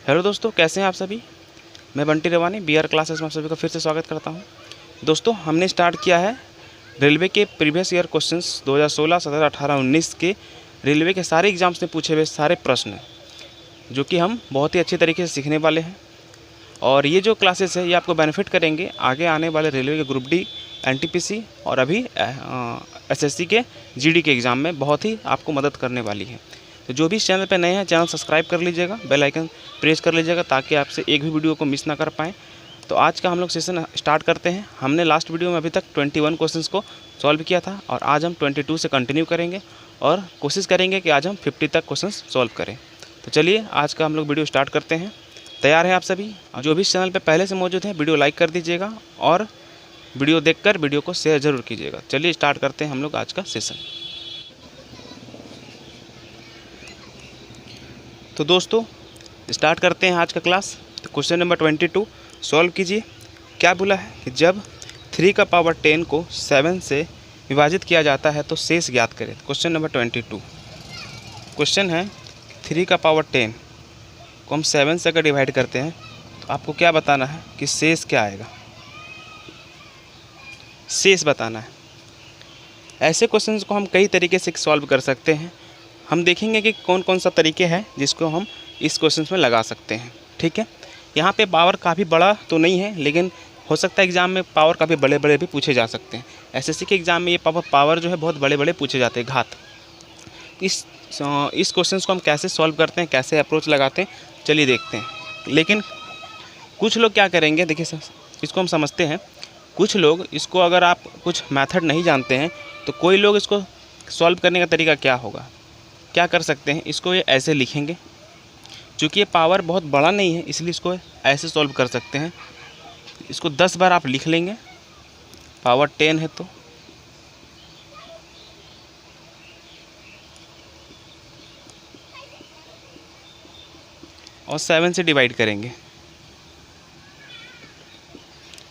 Hello दोस्तों, कैसे हैं आप सभी। मैं बंटी रवानी BR क्लासेस में आप सभी का फिर से स्वागत करता हूं। दोस्तों, हमने स्टार्ट किया है रेलवे के प्रीवियस ईयर क्वेश्चंस 2016, 17, 18, 19 के रेलवे के सारे एग्जाम्स में पूछे हुए सारे प्रश्न, जो कि हम बहुत ही अच्छे तरीके से सीखने वाले हैं। और ये जो क्लासेस है ये आपको बेनिफिट करेंगे आगे आने वाले रेलवे के ग्रुप डी, NTPC और अभी SSC के GD के एग्ज़ाम में बहुत ही आपको मदद करने वाली है। तो जो भी इस चैनल पर नए हैं, चैनल सब्सक्राइब कर लीजिएगा, बेल आइकन प्रेस कर लीजिएगा ताकि आपसे एक भी वीडियो को मिस ना कर पाएँ। तो आज का हम लोग सेशन स्टार्ट करते हैं। हमने लास्ट वीडियो में अभी तक 21 क्वेश्चंस को सॉल्व किया था और आज हम 22 से कंटिन्यू करेंगे और कोशिश करेंगे कि आज हम 50 तक क्वेश्चंस सॉल्व करें। तो चलिए आज का हम लोग वीडियो स्टार्ट करते हैं। तैयार हैं आप सभी? जो भी इस चैनल पर पहले से मौजूद हैं, वीडियो लाइक कर दीजिएगा और वीडियो देखकर वीडियो को शेयर ज़रूर कीजिएगा। चलिए स्टार्ट करते हैं हम लोग आज का सेशन। तो दोस्तों स्टार्ट करते हैं आज का क्लास। तो क्वेश्चन नंबर 22 सॉल्व कीजिए। क्या बोला है कि जब 3 का पावर 10 को 7 से विभाजित किया जाता है तो शेष ज्ञात करें। क्वेश्चन नंबर 22 क्वेश्चन है 3 का पावर 10 को हम 7 से अगर डिवाइड करते हैं तो आपको क्या बताना है कि शेष क्या आएगा। शेष बताना है। ऐसे क्वेश्चंस को हम कई तरीके से सॉल्व कर सकते हैं। हम देखेंगे कि कौन कौन सा तरीके हैं जिसको हम इस क्वेश्चन में लगा सकते हैं। ठीक है, यहाँ पे पावर काफ़ी बड़ा तो नहीं है, लेकिन हो सकता है एग्ज़ाम में पावर काफ़ी बड़े बड़े भी पूछे जा सकते हैं। SSC के एग्ज़ाम में ये पावर जो है बहुत बड़े बड़े पूछे जाते हैं, घात। इस क्वेश्चन को हम कैसे सॉल्व करते हैं, कैसे अप्रोच लगाते हैं, चलिए देखते हैं। लेकिन कुछ लोग क्या करेंगे, देखिए सर, इसको हम समझते हैं। कुछ लोग इसको, अगर आप कुछ मेथड नहीं जानते हैं तो कोई लोग इसको सॉल्व करने का तरीका क्या होगा, क्या कर सकते हैं, इसको ये ऐसे लिखेंगे। चूँकि ये पावर बहुत बड़ा नहीं है इसलिए इसको ऐसे सॉल्व कर सकते हैं। इसको 10 बार आप लिख लेंगे, पावर 10 है तो और 7 से डिवाइड करेंगे।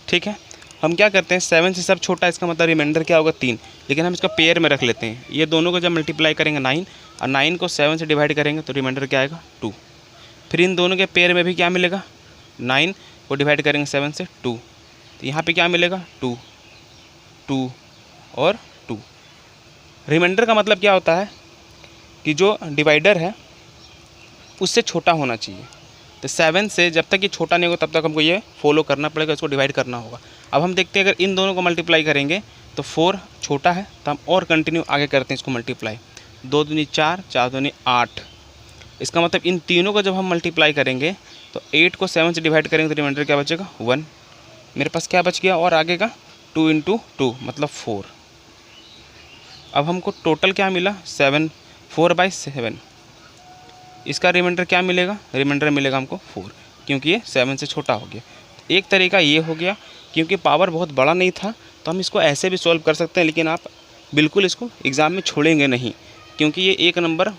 ठीक है, हम क्या करते हैं, 7 से सब छोटा, इसका मतलब रिमाइंडर क्या होगा 3, लेकिन हम इसका पेयर में रख लेते हैं। ये दोनों को जब मल्टीप्लाई करेंगे 9 और 9 को 7 से डिवाइड करेंगे तो रिमाइंडर क्या आएगा 2। फिर इन दोनों के पेयर में भी क्या मिलेगा, 9 को डिवाइड करेंगे 7 से 2, तो यहाँ पे क्या मिलेगा 2, 2 और 2। रिमाइंडर का मतलब क्या होता है कि जो डिवाइडर है उससे छोटा होना चाहिए। तो 7 से जब तक ये छोटा नहीं होगा तब तक हमको ये फॉलो करना पड़ेगा, इसको डिवाइड करना होगा। अब हम देखते हैं अगर इन दोनों को मल्टीप्लाई करेंगे तो 4 छोटा है तो हम और कंटिन्यू आगे करते हैं इसको मल्टीप्लाई। 2 दूनी 4, 4 दूनी 8। इसका मतलब इन तीनों को जब हम मल्टीप्लाई करेंगे तो 8 को 7 से डिवाइड करेंगे तो रिमाइंडर क्या बचेगा 1। मेरे पास क्या बच गया और आगे का 2 × 2 मतलब 4। अब हमको टोटल क्या मिला 7, 4/7। इसका रिमाइंडर क्या मिलेगा, रिमाइंडर मिलेगा हमको 4, क्योंकि ये 7 से छोटा हो गया। एक तरीका ये हो गया, क्योंकि पावर बहुत बड़ा नहीं था तो हम इसको ऐसे भी सॉल्व कर सकते हैं, लेकिन आप बिल्कुल इसको एग्ज़ाम में छोड़ेंगे नहीं, क्योंकि ये एक नंबर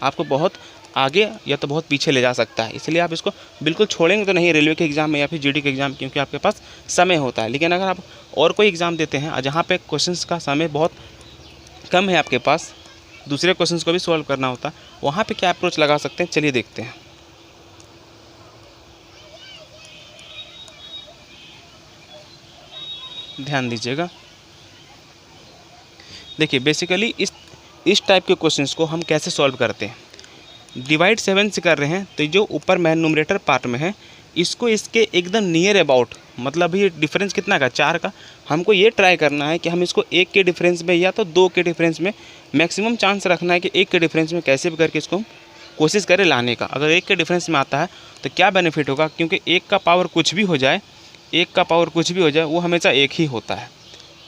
आपको बहुत आगे या तो बहुत पीछे ले जा सकता है। इसलिए आप इसको बिल्कुल छोड़ेंगे तो नहीं रेलवे के एग्ज़ाम में या फिर GD के एग्ज़ाम, क्योंकि आपके पास समय होता है। लेकिन अगर आप और कोई एग्ज़ाम देते हैं जहाँ पे क्वेश्चंस का समय बहुत कम है, आपके पास दूसरे क्वेश्चंस को भी सॉल्व करना होता है, वहाँ पे क्या अप्रोच लगा सकते हैं, चलिए देखते हैं। ध्यान दीजिएगा। देखिए बेसिकली इस टाइप के क्वेश्चंस को हम कैसे सॉल्व करते हैं। डिवाइड 7 से कर रहे हैं तो जो ऊपर में न्यूमरेटर पार्ट में है इसको इसके एकदम नियर अबाउट, मतलब ये डिफरेंस कितना का 4 का, हमको ये ट्राई करना है कि हम इसको 1 के डिफरेंस में या तो 2 के डिफरेंस में, मैक्सिमम चांस रखना है कि 1 के डिफरेंस में कैसे भी करके इसको कोशिश करें लाने का। अगर 1 के डिफरेंस में आता है तो क्या बेनिफिट होगा, क्योंकि 1 का पावर कुछ भी हो जाए, 1 का पावर कुछ भी हो जाए वो हमेशा 1 ही होता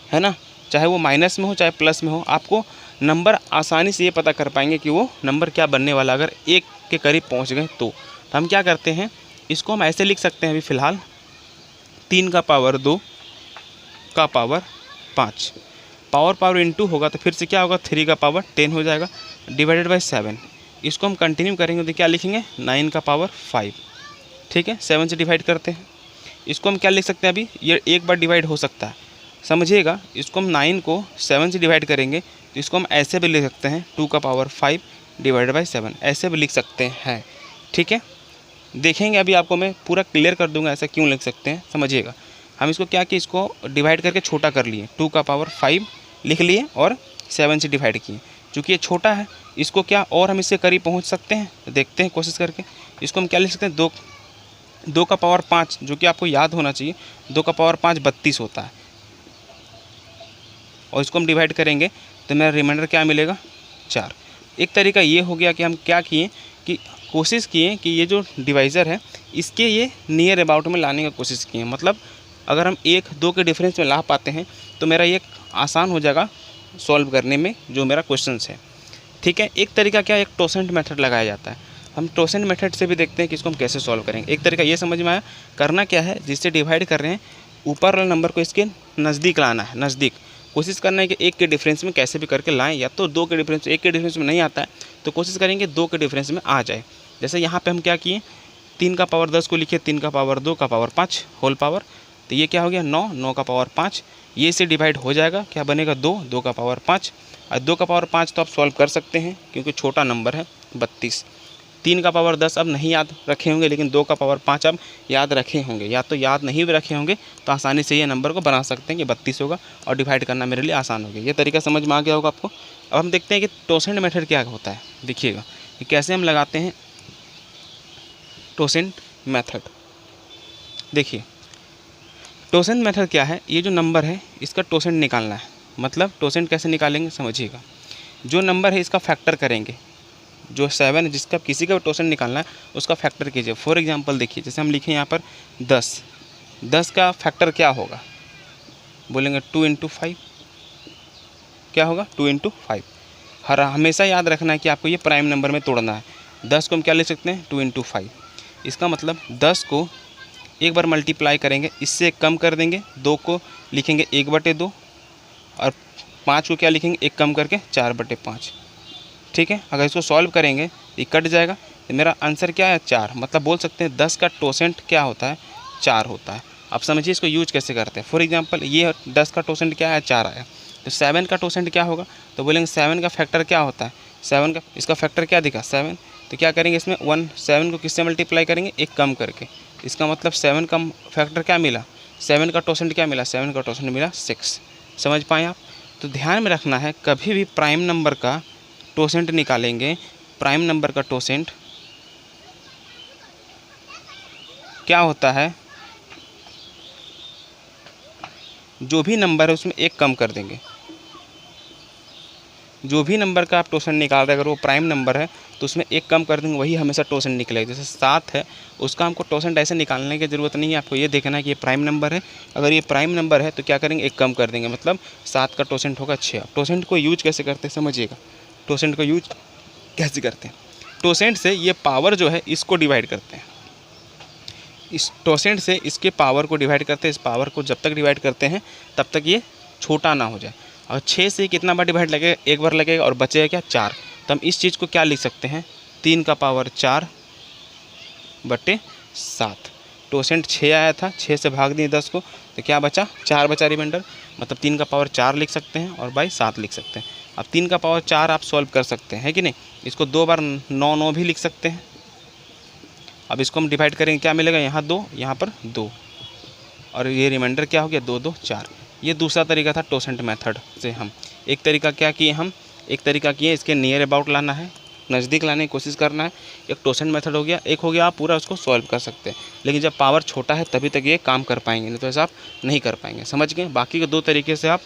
है ना, चाहे वो माइनस में हो चाहे प्लस में हो। आपको नंबर आसानी से ये पता कर पाएंगे कि वो नंबर क्या बनने वाला अगर 1 के करीब पहुंच गए तो हम क्या करते हैं, इसको हम ऐसे लिख सकते हैं अभी फ़िलहाल 3 का पावर 2 का पावर 5। पावर इंटू होगा तो फिर से क्या होगा 3 का पावर 10 हो जाएगा डिवाइडेड बाई 7। इसको हम कंटिन्यू करेंगे तो क्या लिखेंगे 9 का पावर 5। ठीक है, 7 से डिवाइड करते हैं। इसको हम क्या लिख सकते हैं, अभी ये एक बार डिवाइड हो सकता है, समझिएगा, इसको हम 9 को 7 से डिवाइड करेंगे तो इसको हम ऐसे भी लिख सकते हैं 2 का पावर 5 डिवाइडेड बाई 7, ऐसे भी लिख सकते हैं। ठीक है, देखेंगे अभी आपको मैं पूरा क्लियर कर दूंगा ऐसा क्यों लिख सकते हैं। समझिएगा, हम इसको क्या किए, इसको डिवाइड करके छोटा कर लिए, 2 का पावर 5 लिख लिए और 7 से डिवाइड किए। चूँकि ये छोटा है, इसको क्या और हम इससे करीब पहुँच सकते हैं, तो देखते हैं कोशिश करके। इसको हम क्या लिख सकते हैं, 2 का पावर 5, जो कि आपको याद होना चाहिए 2 का पावर 5 32 होता है, और इसको हम डिवाइड करेंगे तो मेरा रिमाइंडर क्या मिलेगा, 4। एक तरीका ये हो गया कि हम क्या किए कि कोशिश किए कि ये जो डिवाइज़र है इसके ये नियर अबाउट में लाने की कोशिश किए। मतलब अगर हम 1-2 के डिफरेंस में ला पाते हैं तो मेरा ये आसान हो जाएगा सॉल्व करने में जो मेरा क्वेश्चन है। ठीक है, एक तरीका क्या है, एक टोसेंट मेथड लगाया जाता है। हम टोसेंट मेथड से भी देखते हैं कि इसको हम कैसे सॉल्व करेंगे। एक तरीका ये समझ में आया, करना क्या है, जिससे डिवाइड कर रहे हैं ऊपर वाले नंबर को इसके नज़दीक लाना है, नज़दीक कोशिश करना है कि 1 के डिफरेंस में कैसे भी करके लाएं, या तो 2 के डिफरेंस, 1 के डिफरेंस में नहीं आता है तो कोशिश करेंगे 2 के डिफरेंस में आ जाए। जैसे यहाँ पे हम क्या किए, 3 का पावर 10 को लिखे 3 का पावर 2 का पावर 5 होल पावर, तो ये क्या हो गया 9, 9 का पावर 5, ये से डिवाइड हो जाएगा, क्या बनेगा 2, 2 का पावर 5, और 2 का पावर 5 तो आप सॉल्व कर सकते हैं क्योंकि छोटा नंबर है 32। 3 का पावर 10 अब नहीं याद रखे होंगे, लेकिन 2 का पावर 5 अब याद रखे होंगे, या तो याद नहीं भी रखे होंगे तो आसानी से ये नंबर को बना सकते हैं कि 32 होगा, और डिवाइड करना मेरे लिए आसान हो गया। ये तरीका समझ में आ गया होगा आपको। अब हम देखते हैं कि टोसेंट मेथड क्या होता है। देखिएगा कि कैसे हम लगाते हैं टोसेंट मेथड। देखिए टोसेंट मेथड क्या है, ये जो नंबर है इसका टोसेंट निकालना है। मतलब टोसेंट कैसे निकालेंगे समझिएगा, जो नंबर है इसका फैक्टर करेंगे, जो 7 है जिसका किसी का टोसेंट निकालना है उसका फैक्टर कीजिए। फॉर एग्जांपल देखिए, जैसे हम लिखें यहाँ पर 10 का फैक्टर क्या होगा, बोलेंगे 2 × 5, क्या होगा 2 × 5। हमेशा याद रखना है कि आपको ये प्राइम नंबर में तोड़ना है। 10 को हम क्या लिख सकते हैं 2 × 5, इसका मतलब 10 को एक बार मल्टीप्लाई करेंगे, इससे कम कर देंगे, 2 को लिखेंगे 1/2 और 5 को क्या लिखेंगे 1 कम करके 4/5। ठीक है, अगर इसको सॉल्व करेंगे ये कट जाएगा, तो मेरा आंसर क्या है 4। मतलब बोल सकते हैं 10 का टोसेंट क्या होता है 4 होता है। आप समझिए इसको यूज कैसे करते हैं। फॉर एग्जांपल ये 10 का टोसेंट क्या है 4 आया, तो 7 का टोसेंट क्या होगा, तो बोलेंगे 7 का फैक्टर क्या होता है, 7 का इसका फैक्टर क्या दिखा 7, तो क्या करेंगे इसमें 7 को किससे मल्टीप्लाई करेंगे 1 कम करके, इसका मतलब 7 का फैक्टर क्या मिला, 7 का टोसेंट क्या मिला, 7 का टोसेंट मिला 6। समझ पाएँ आप। तो ध्यान में रखना है, कभी भी प्राइम नंबर का टोसेंट निकालेंगे, प्राइम नंबर का टोसेंट क्या होता है, जो भी नंबर है उसमें 1 कम कर देंगे। जो भी नंबर का आप टोसेंट निकाल रहे हैं अगर वो प्राइम नंबर है तो उसमें 1 कम कर देंगे, वही हमेशा टोसेंट निकलेगा। जैसे 7 है, उसका हमको टोसेंट ऐसे निकालने की ज़रूरत नहीं है, आपको ये देखना है कि ये प्राइम नंबर है। अगर ये प्राइम नंबर है तो क्या करेंगे 1 कम कर देंगे, मतलब 7 का टोसेंट होगा 6। टोसेंट को यूज कैसे करते हैं समझिएगा, टोसेंट को यूज कैसे करते हैं, टोसेंट से ये पावर जो है इसको डिवाइड करते हैं, इस टोसेंट से इसके पावर को डिवाइड करते हैं। इस पावर को जब तक डिवाइड करते हैं तब तक ये छोटा ना हो जाए। और 6 से कितना बार डिवाइड लगेगा, एक बार लगेगा, और बचेगा क्या 4। तो हम इस चीज़ को क्या लिख सकते हैं 3 का पावर 4/7। टोसेंट 6 आया था, 6 से भाग दिए 10 को तो क्या बचा 4 बचा रिमाइंडर, मतलब 3 का पावर 4 लिख सकते हैं और बाई 7 लिख सकते हैं। अब 3 का पावर 4 आप सॉल्व कर सकते हैं कि नहीं, इसको 2 बार 9 भी लिख सकते हैं। अब इसको हम डिवाइड करेंगे, क्या मिलेगा यहाँ 2, यहाँ पर 2, और ये रिमाइंडर क्या हो गया 2 2 4। ये दूसरा तरीका था टोसेंट मेथड से। हम एक तरीका क्या किए, हम एक तरीका किए इसके नियर अबाउट लाना है, नज़दीक लाने की कोशिश करना है, एक टोसेंट मेथड हो गया। एक हो गया आप पूरा उसको सॉल्व कर सकते हैं, लेकिन जब पावर छोटा है तभी तक ये काम कर पाएंगे, नहीं तो ऐसा आप नहीं कर पाएंगे। समझ गए। बाकी के 2 तरीके से आप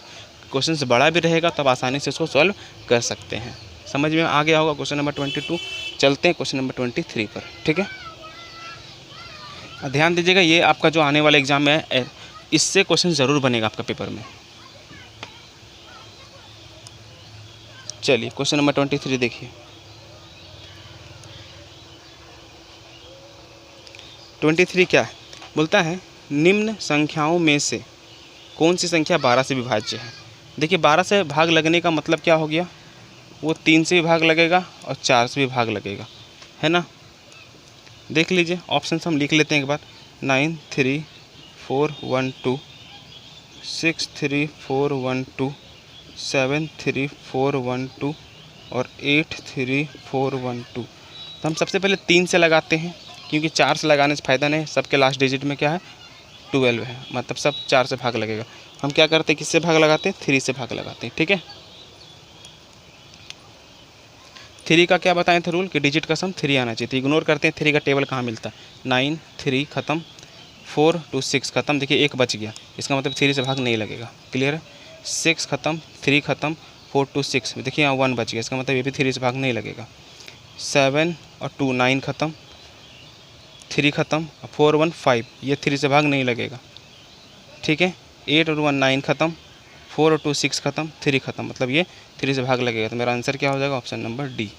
क्वेश्चन से बड़ा भी रहेगा तब आसानी से इसको सॉल्व कर सकते हैं। समझ में आ गया होगा क्वेश्चन नंबर 22। चलते हैं क्वेश्चन नंबर 23 पर। ठीक है, ध्यान दीजिएगा, ये आपका जो आने वाला एग्जाम है इससे क्वेश्चन ज़रूर बनेगा आपका पेपर में। चलिए क्वेश्चन नंबर 23 देखिए। 23 क्या है, बोलता है निम्न संख्याओं में से कौन सी संख्या 12 से विभाज्य है। देखिए 12 से भाग लगने का मतलब क्या हो गया, वो 3 से भी भाग लगेगा और 4 से भी भाग लगेगा, है ना। देख लीजिए ऑप्शन हम लिख लेते हैं एक बार, 9 3 4 1 2 63412, 73412 और 83412। तो हम सबसे पहले 3 से लगाते हैं, क्योंकि 4 से लगाने से फ़ायदा नहीं, सबके लास्ट डिजिट में क्या है 12 है, मतलब सब 4 से भाग लगेगा। हम क्या करते हैं, किससे भाग लगाते हैं, 3 से भाग लगाते हैं। ठीक है, 3 का क्या बताए थे रूल कि डिजिट का सम 3 आना चाहिए, तो इग्नोर करते हैं। 3 का टेबल कहाँ मिलता है, 9, 3 ख़त्म, 4 2 6 ख़त्म। देखिए एक बच गया, इसका मतलब 3 से भाग नहीं लगेगा। क्लियर है, 6 ख़त्म, 3 ख़त्म, 4 2 6, देखिए यहाँ 1 बच गया, इसका मतलब ये भी 3 से भाग नहीं लगेगा। 7 और 2 9 ख़त्म, 3 ख़त्म, 4 1 5, ये 3 से भाग नहीं लगेगा। ठीक है, 8 और 1 9 ख़त्म, 4 और 2 6 ख़त्म, 3 ख़त्म, मतलब ये 3 से भाग लगेगा। तो मेरा आंसर क्या हो जाएगा, ऑप्शन नंबर डी।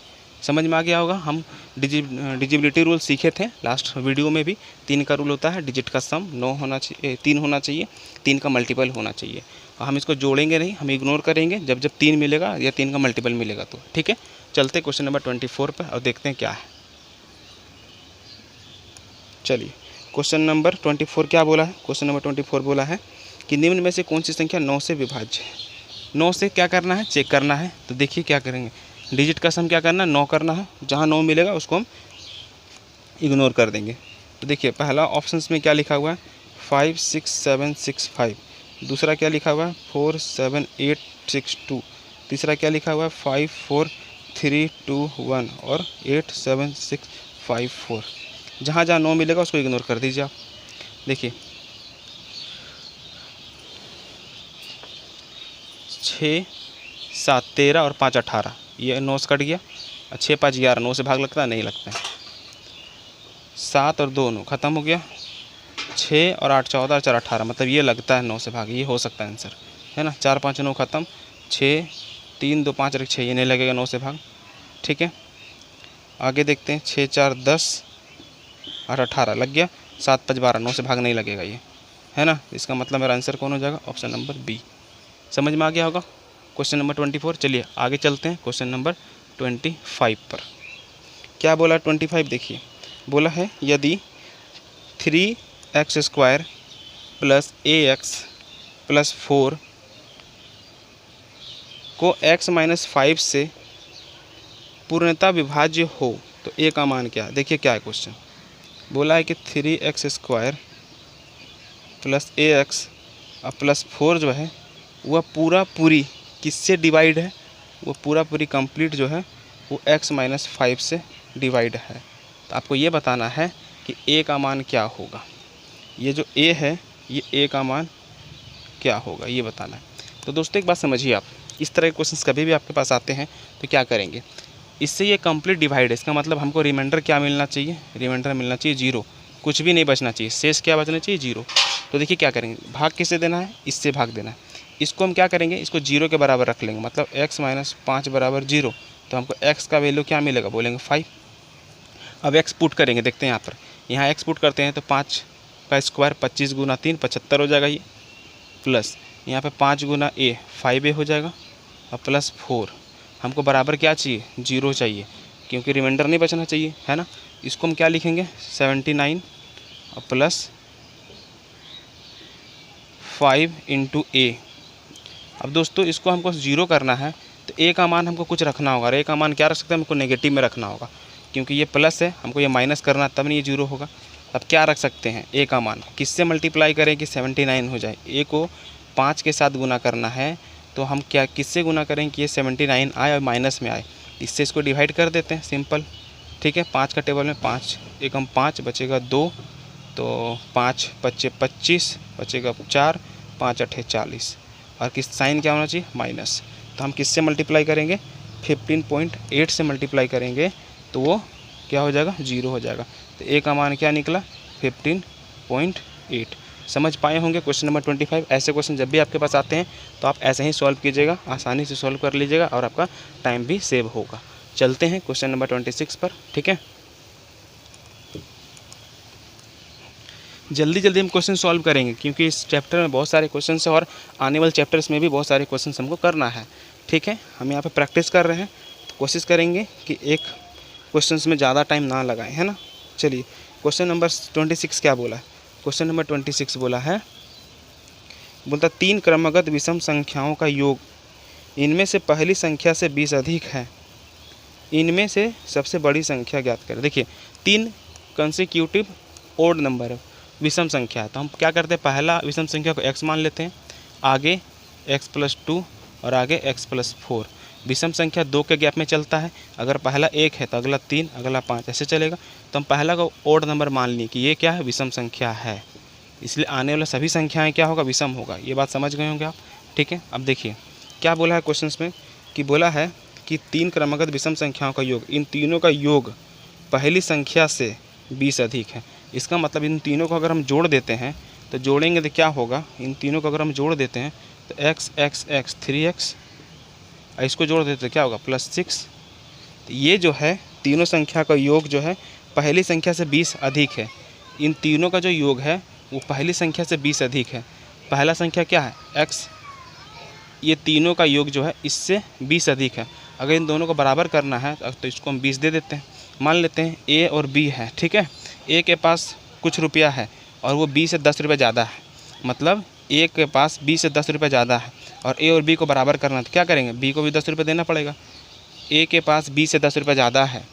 समझ में आ गया होगा। हम डिजिबिलिटी रूल सीखे थे लास्ट वीडियो में भी। 3 का रूल होता है, डिजिट का सम 9 होना चाहिए, 3 होना चाहिए, 3 का मल्टीपल होना चाहिए। और हम इसको जोड़ेंगे नहीं, हम इग्नोर करेंगे जब जब 3 मिलेगा या 3 का मल्टीपल मिलेगा तो। ठीक है, चलते क्वेश्चन नंबर 24 पर और देखते हैं क्या है। चलिए, क्वेश्चन नंबर 24 क्या बोला है, क्वेश्चन नंबर 24 बोला है कि निम्न में से कौन सी संख्या 9 से विभाज्य है। 9 से क्या करना है, चेक करना है। तो देखिए क्या करेंगे, डिजिट का सम क्या करना है, 9 करना है। जहाँ 9 मिलेगा उसको हम इग्नोर कर देंगे। तो देखिए पहला ऑप्शन में क्या लिखा हुआ है, 5 6 7 6 5। दूसरा क्या लिखा हुआ है, 4 7 8 6 2। तीसरा क्या लिखा हुआ है, 5 4 3 2 1 और 8 7 6 5 4। जहाँ जहाँ 9 मिलेगा उसको इग्नोर कर दीजिए आप। देखिए 6 7 13 और 5 18, ये 9 से कट गया। 6 5 11, 9 से भाग लगता है, नहीं लगता है। 7 और 2 9 ख़त्म हो गया। 6 और 8 14 और 4 18, मतलब ये लगता है 9 से भाग, ये हो सकता है आंसर, है ना। 4 5 9 ख़त्म, 6 3 2 5 और 6, ये नहीं लगेगा 9 से भाग। ठीक है, आगे देखते हैं। 6 4 10 और 18 लग गया। 7 5 12, 9 से भाग नहीं लगेगा ये, है ना। इसका मतलब मेरा आंसर कौन हो जाएगा, ऑप्शन नंबर बी। समझ में आ गया होगा क्वेश्चन नंबर 24। चलिए आगे चलते हैं क्वेश्चन नंबर 25 पर। क्या बोला 25, देखिए बोला है यदि 3x² प्लस ax प्लस 4 को x माइनस 5 से पूर्णतः विभाज्य हो तो a का मान क्या है। देखिए क्या है क्वेश्चन, बोला है कि 3x² प्लस ax और प्लस 4 जो है वह पूरी किससे डिवाइड है, वो पूरी कंप्लीट जो है वो x माइनस 5 से डिवाइड है। तो आपको ये बताना है कि a का मान क्या होगा। ये जो a है, ये a का मान क्या होगा, ये बताना है। तो दोस्तों एक बात समझिए आप, इस तरह के क्वेश्चंस कभी भी आपके पास आते हैं तो क्या करेंगे, इससे ये कंप्लीट डिवाइड है, इसका मतलब हमको रिमाइंडर क्या मिलना चाहिए, रिमाइंडर मिलना चाहिए 0, कुछ भी नहीं बचना चाहिए, शेष क्या बचना चाहिए 0। तो देखिए क्या करेंगे, भाग किससे देना है, इससे भाग देना है। इसको हम क्या करेंगे, इसको 0 के बराबर रख लेंगे, मतलब x माइनस 5 बराबर 0। तो हमको x का वैल्यू क्या मिलेगा, बोलेंगे 5। अब x पुट करेंगे, देखते हैं यहाँ पर, यहाँ x पुट करते हैं तो 5 का स्क्वायर 25 गुना 3 75 हो जाएगा ये, प्लस यहाँ पे 5 गुना a 5a हो जाएगा, और प्लस 4 हमको बराबर क्या चाहिए, 0 चाहिए, क्योंकि रिमाइंडर नहीं बचना चाहिए, है ना। इसको हम क्या लिखेंगे 79 और प्लस 5 इंटू a। अब दोस्तों इसको हमको 0 करना है तो a का मान हमको कुछ रखना होगा, और a का मान क्या रख सकते हैं, हमको नेगेटिव में रखना होगा, क्योंकि ये प्लस है, हमको ये माइनस करना तब नहीं ये 0 होगा। अब क्या रख सकते हैं, a का मान किससे मल्टीप्लाई करें कि 79 हो जाए। a को 5 के साथ गुना करना है तो हम क्या किससे गुना करें कि ये 79 आए और माइनस में आए, इससे इसको डिवाइड कर देते हैं, सिंपल। ठीक है, 5 का टेबल में 5 एकम 5 बचेगा 2, तो 5 बचे 25 बचेगा 4, 5 8 40, और किस साइन क्या होना चाहिए, माइनस। तो हम किससे मल्टीप्लाई करेंगे, 15.8 से मल्टीप्लाई करेंगे तो वो क्या हो जाएगा, 0 हो जाएगा। तो a का मान क्या निकला, 15.8। समझ पाए होंगे क्वेश्चन नंबर 25। ऐसे क्वेश्चन जब भी आपके पास आते हैं तो आप ऐसे ही सॉल्व कीजिएगा, आसानी से सॉल्व कर लीजिएगा और आपका टाइम भी सेव होगा। चलते हैं क्वेश्चन नंबर 26 पर। ठीक है, जल्दी जल्दी हम क्वेश्चन सॉल्व करेंगे क्योंकि इस चैप्टर में बहुत सारे क्वेश्चन है और आने वाले चैप्टर्स में भी बहुत सारे क्वेश्चन हमको करना है। ठीक है, हम यहाँ पे प्रैक्टिस कर रहे हैं तो कोशिश करेंगे कि एक क्वेश्चन में ज़्यादा टाइम ना लगाएं, है ना। चलिए क्वेश्चन नंबर 26 क्या बोला है, क्वेश्चन नंबर 26 बोला है बोलता 3 क्रमगत विषम संख्याओं का योग, इनमें से पहली संख्या से 20 अधिक है, इनमें से सबसे बड़ी संख्या ज्ञात करें। देखिए 3 कंसेक्यूटिव ओड नंबर है, विषम संख्या है, तो हम क्या करते हैं, पहला विषम संख्या को x मान लेते हैं, आगे x+2 और आगे x+4। विषम संख्या 2 के गैप में चलता है, अगर पहला 1 है तो अगला 3, अगला 5, ऐसे चलेगा। तो हम पहला को ओड नंबर मान लिए कि ये क्या है, विषम संख्या है, इसलिए आने वाला सभी संख्याएं क्या होगा, विषम होगा। ये बात समझ गए होंगे आप, ठीक है। अब देखिए क्या बोला है क्वेश्चन में, कि बोला है कि 3 क्रमगत विषम संख्याओं का योग, इन तीनों का योग पहली संख्या से 20 अधिक है। इसका मतलब इन तीनों को अगर हम जोड़ देते हैं तो जोड़ेंगे तो क्या होगा, इन तीनों को अगर हम जोड़ देते हैं तो x x x 3x, इसको जोड़ देते तो क्या होगा, +6। तो ये जो है तीनों संख्या का योग जो है पहली संख्या से 20 अधिक है। इन तीनों का जो योग है वो पहली संख्या से 20 अधिक है। पहला संख्या क्या है, x, ये तीनों का योग जो है इससे 20 अधिक है। अगर इन दोनों को बराबर करना है तो इसको हम 20 दे देते हैं। मान लेते हैं a और b है, ठीक है। a के पास कुछ रुपया है और वो b से 10 रुपये ज़्यादा है, मतलब a के पास b से 10 रुपये ज़्यादा है और a और b को बराबर करना है तो क्या करेंगे, b को भी 10 रुपये देना पड़ेगा। a के पास b से 10 रुपये ज़्यादा है,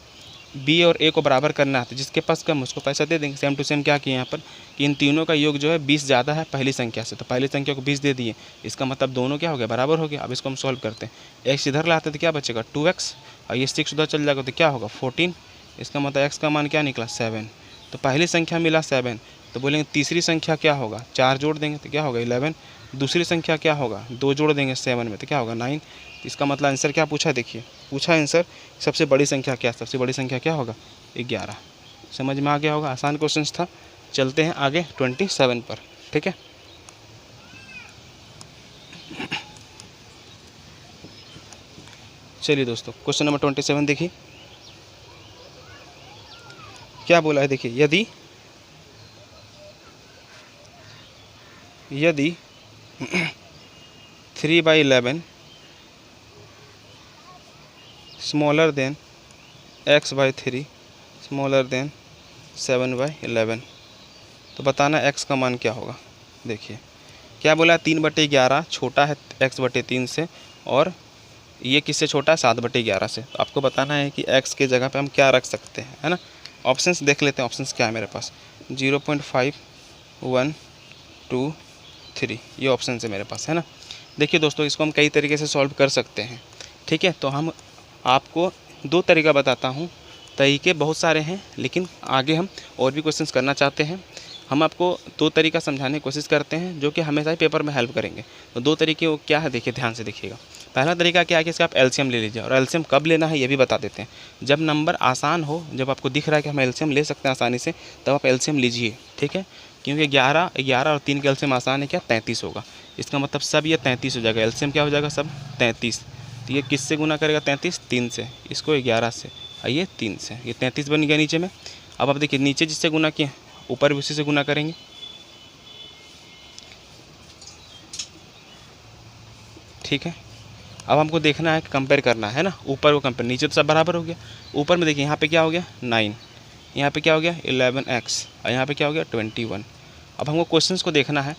b और a को बराबर करना है तो जिसके पास कम उसको पैसा दे देंगे। सेम टू सेम क्या किए यहाँ पर कि इन तीनों का योग जो है 20 ज़्यादा है पहली संख्या से, तो पहली संख्या को 20 दे दिए, इसका मतलब दोनों क्या हो गया, बराबर हो गया। अब इसको हम सॉल्व करते हैं, x इधर लाते तो क्या बचेगा 2x और ये 6 उधर चल जाएगा तो क्या होगा 14। इसका मतलब x का मान क्या निकला 7। तो पहली संख्या मिला 7, तो बोलेंगे तीसरी संख्या क्या होगा, 4 जोड़ देंगे तो क्या होगा 11। दूसरी संख्या क्या होगा, 2 जोड़ देंगे 7 में तो क्या होगा 9। इसका मतलब आंसर क्या पूछा, देखिए पूछा आंसर सबसे बड़ी संख्या क्या, सबसे बड़ी संख्या क्या होगा 11। समझ में आ गया होगा, आसान क्वेश्चन था। चलते हैं आगे 27 पर, ठीक है। चलिए दोस्तों क्वेश्चन नंबर 27 देखिए क्या बोला है। देखिए यदि 3/11 smaller than x/3 smaller than 7/11, तो बताना x का मान क्या होगा। देखिए क्या बोला है, 3/11 छोटा है x/3 से और ये किससे छोटा है, 7/11 से। तो आपको बताना है कि x के जगह पे हम क्या रख सकते हैं, है ना। ऑप्शंस देख लेते हैं, ऑप्शंस क्या है मेरे पास, 0.5 1 2 3, ये ऑप्शन है मेरे पास, है ना। देखिए दोस्तों इसको हम कई तरीके से सॉल्व कर सकते हैं, ठीक है। तो हम आपको 2 तरीका बताता हूँ, तरीके बहुत सारे हैं लेकिन आगे हम और भी क्वेश्चंस करना चाहते हैं। हम आपको 2 तरीका समझाने की कोशिश करते हैं जो कि हमेशा ही पेपर में हेल्प करेंगे। तो 2 तरीके वो क्या है, देखिए ध्यान से देखिएगा। पहला तरीका क्या है कि इसका आप एलसीएम ले लीजिए, और एलसीएम कब लेना है ये भी बता देते हैं। जब नंबर आसान हो, जब आपको दिख रहा है कि हम एलसीएम ले सकते हैं आसानी से, तब आप एलसीएम लीजिए, ठीक है। क्योंकि 11 और 3 का एलसीएम आसान है क्या, 33 होगा। इसका मतलब सब ये 33 हो जाएगा, एलसीएम क्या हो जाएगा सब 33। तो ये किससे गुना करेगा 33, 3 से, इसको 11 से और ये 3 से, ये 33 बन गया नीचे में। अब आप देखिए नीचे जिससे गुना किए ऊपर भी उसी से गुना करेंगे, ठीक है। अब हमको देखना है कि कंपेयर करना है ना, ऊपर को कंपेयर, नीचे तो सब बराबर हो गया। ऊपर में देखिए यहाँ पे क्या हो गया 9, यहाँ पे क्या हो गया 11x और यहाँ पे क्या हो गया 21। अब हमको क्वेश्चंस को देखना है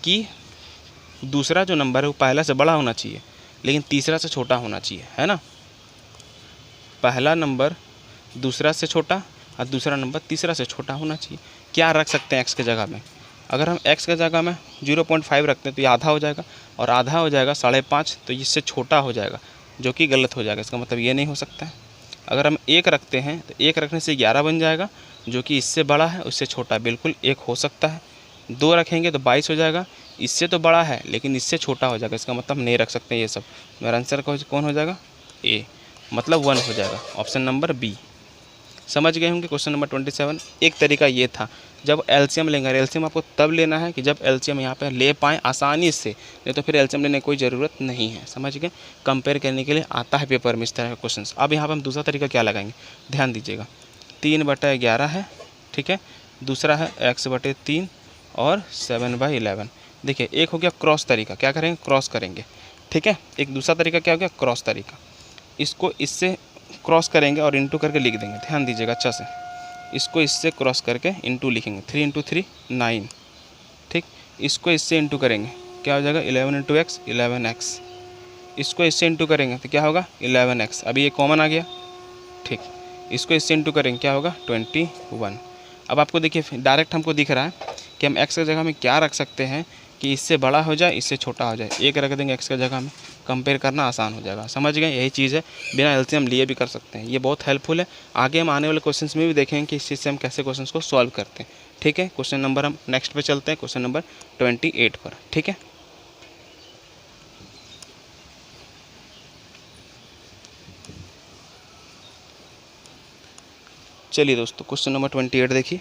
कि दूसरा जो नंबर है वो पहला से बड़ा होना चाहिए लेकिन तीसरा से छोटा होना चाहिए, है ना। पहला नंबर दूसरा से छोटा और दूसरा नंबर तीसरा से छोटा होना चाहिए। क्या रख सकते हैं x के जगह में, अगर हम x के जगह में 0.5 रखते हैं तो ये आधा हो जाएगा और आधा हो जाएगा 5.5, तो इससे छोटा हो जाएगा जो कि गलत हो जाएगा। इसका मतलब ये नहीं हो सकता है। अगर हम 1 रखते हैं तो 1 रखने से 11 बन जाएगा जो कि इससे बड़ा है, उससे छोटा बिल्कुल 1 हो सकता है। 2 रखेंगे तो 22 हो जाएगा, इससे तो बड़ा है लेकिन इससे छोटा हो जाएगा, इसका मतलब नहीं रख सकते ये सब। मेरा आंसर कौन हो जाएगा, ए, मतलब 1 हो जाएगा, ऑप्शन नंबर बी। समझ गए होंगे क्वेश्चन नंबर 27। एक तरीका ये था, जब एलसीएम लेंगे, एलसीएम आपको तब लेना है कि जब एलसीएम यहाँ पे ले पाएँ आसानी से, नहीं तो फिर एलसीएम लेने की कोई ज़रूरत नहीं है। समझ गए, कंपेयर करने के लिए आता है पेपर में इस तरह के क्वेश्चन। अब यहाँ पर हम दूसरा तरीका क्या लगाएंगे, ध्यान दीजिएगा। 3/11 है, ठीक है, दूसरा है x/3 और 7/11। देखिए एक हो गया क्रॉस तरीका, क्या करेंगे क्रॉस करेंगे, ठीक है। एक दूसरा तरीका क्या हो गया क्रॉस तरीका, इसको इससे क्रॉस करेंगे और इंटू करके लिख देंगे। ध्यान दीजिएगा अच्छा से, इसको इससे क्रॉस करके इंटू लिखेंगे, 3 × 3 9, ठीक। इसको इससे इंटू करेंगे, क्या हो जाएगा 11 इंटू एक्स 11x। इसको इससे इंटू करेंगे तो क्या होगा 11x, अभी ये कॉमन आ गया। ठीक, इसको इससे इंटू करेंगे क्या होगा 21। अब आपको देखिए डायरेक्ट हमको दिख रहा है कि हम x की जगह में क्या रख सकते हैं कि इससे बड़ा हो जाए इससे छोटा हो जाए, एक रख देंगे x की जगह में, कंपेयर करना आसान हो जाएगा। समझ गए, यही चीज़ है, बिना एलसीएम लिए भी कर सकते हैं, ये बहुत हेल्पफुल है। आगे हम आने वाले क्वेश्चंस में भी देखेंगे कि इस चीज़ से हम कैसे क्वेश्चंस को सॉल्व करते हैं। ठीक है, क्वेश्चन नंबर हम नेक्स्ट पे चलते हैं, क्वेश्चन नंबर 28 पर। ठीक है, चलिए दोस्तों क्वेश्चन नंबर 28 देखिए।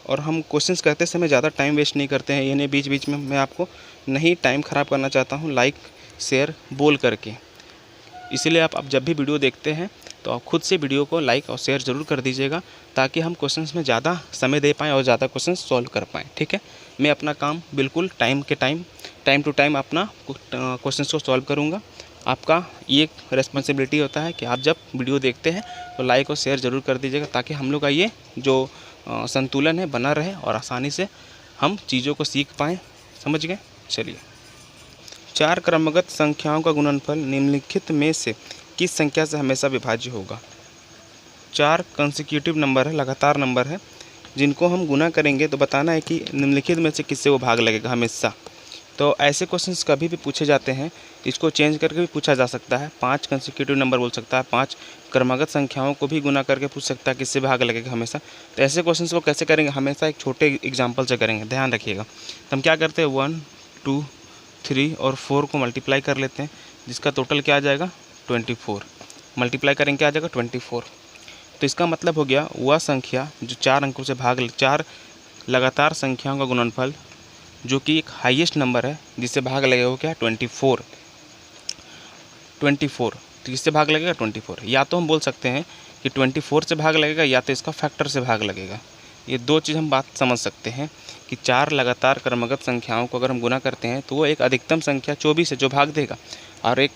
और हम क्वेश्चंस करते समय ज़्यादा टाइम वेस्ट नहीं करते हैं, यानी बीच बीच में मैं आपको नहीं टाइम ख़राब करना चाहता हूँ लाइक शेयर बोल करके। इसीलिए आप जब भी वीडियो देखते हैं तो आप खुद से वीडियो को लाइक और शेयर ज़रूर कर दीजिएगा, ताकि हम क्वेश्चंस में ज़्यादा समय दे पाएँ और ज़्यादा क्वेश्चन सॉल्व कर पाएँ। ठीक है, मैं अपना काम बिल्कुल टाइम टू टाइम अपना क्वेश्चंस को सॉल्व करूँगा। आपका ये रिस्पॉन्सिबिलिटी होता है कि आप जब वीडियो देखते हैं तो लाइक और शेयर ज़रूर कर दीजिएगा, ताकि हम लोग का ये जो संतुलन है बना रहे और आसानी से हम चीज़ों को सीख पाएँ। समझ गए, चलिए। 4 क्रमगत संख्याओं का गुणनफल निम्नलिखित में से किस संख्या से हमेशा विभाज्य होगा। 4 कंसेक्यूटिव नंबर है, लगातार नंबर है, जिनको हम गुना करेंगे तो बताना है कि निम्नलिखित में से किससे वो भाग लगेगा हमेशा। तो ऐसे क्वेश्चंस कभी भी पूछे जाते हैं, इसको चेंज करके भी पूछा जा सकता है। 5 कंसेक्यूटिव नंबर बोल सकता है, 5 क्रमागत संख्याओं को भी गुना करके पूछ सकता है किससे भाग लगेगा हमेशा। तो ऐसे क्वेश्चंस को कैसे करेंगे, हमेशा एक छोटे एग्जाम्पल से करेंगे, ध्यान रखिएगा। तो हम क्या करते हैं 1 2 3 और 4 को मल्टीप्लाई कर लेते हैं, जिसका टोटल क्या आ जाएगा 24। मल्टीप्लाई करेंगे क्या आ जाएगा 24। तो इसका मतलब हो गया वह संख्या जो 4 अंकों से 4 लगातार संख्याओं का गुणनफल जो कि एक हाईएस्ट नंबर है जिससे भाग लगेगा वो क्या 24। तो किससे भाग लगेगा 24। या तो हम बोल सकते हैं कि 24 से भाग लगेगा, या तो इसका फैक्टर से भाग लगेगा। ये दो चीज़ हम बात समझ सकते हैं कि 4 लगातार क्रमगत संख्याओं को अगर हम गुना करते हैं तो वो एक अधिकतम संख्या 24 है जो भाग देगा, और एक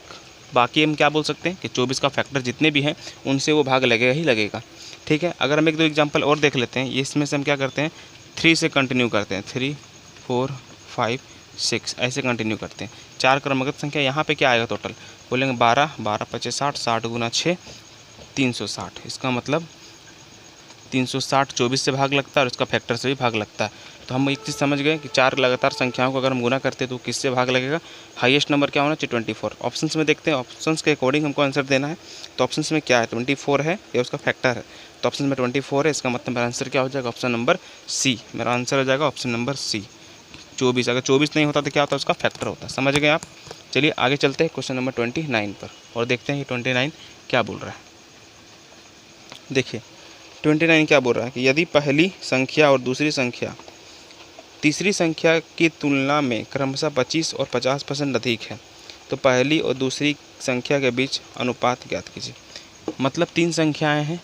बाकी हम क्या बोल सकते हैं कि 24 का फैक्टर जितने भी हैं उनसे वो भाग लगेगा ही लगेगा। ठीक है, अगर हम एक दो एग्जाम्पल और देख लेते हैं, इसमें से हम क्या करते हैं 3 से कंटिन्यू करते हैं, 3 4 5 6 ऐसे कंटिन्यू करते हैं। 4 क्रमगत संख्या, यहाँ पे क्या आएगा टोटल बोलेंगे 12 12 25 60, 60 गुना 6 360। इसका मतलब 360 24 से भाग लगता है और इसका फैक्टर से भी भाग लगता है। तो हम एक चीज़ समझ गए कि 4 लगातार संख्याओं को अगर हम गुना करते हैं तो किससे भाग लगेगा, हाईएस्ट नंबर क्या होना चाहिए 24। ऑप्शंस में देखते हैं, ऑप्शंस के अकॉर्डिंग हमको आंसर देना है। तो ऑप्शंस में क्या है 24 है या उसका फैक्टर है, तो ऑप्शन में 24 है, इसका मतलब मेरा आंसर क्या हो जाएगा ऑप्शन नंबर सी। मेरा आंसर हो जाएगा ऑप्शन नंबर सी 24। अगर 24 नहीं होता तो क्या होता है उसका फैक्टर होता है। समझ गए आप। चलिए आगे चलते हैं क्वेश्चन नंबर 29 पर और देखते हैं कि 29 क्या बोल रहा है। देखिए 29 क्या बोल रहा है कि यदि पहली संख्या और दूसरी संख्या तीसरी संख्या की तुलना में क्रमशः 25 और 50% अधिक है तो पहली और दूसरी संख्या के बीच अनुपात ज्ञात कीजिए। मतलब 3 संख्याएं हैं,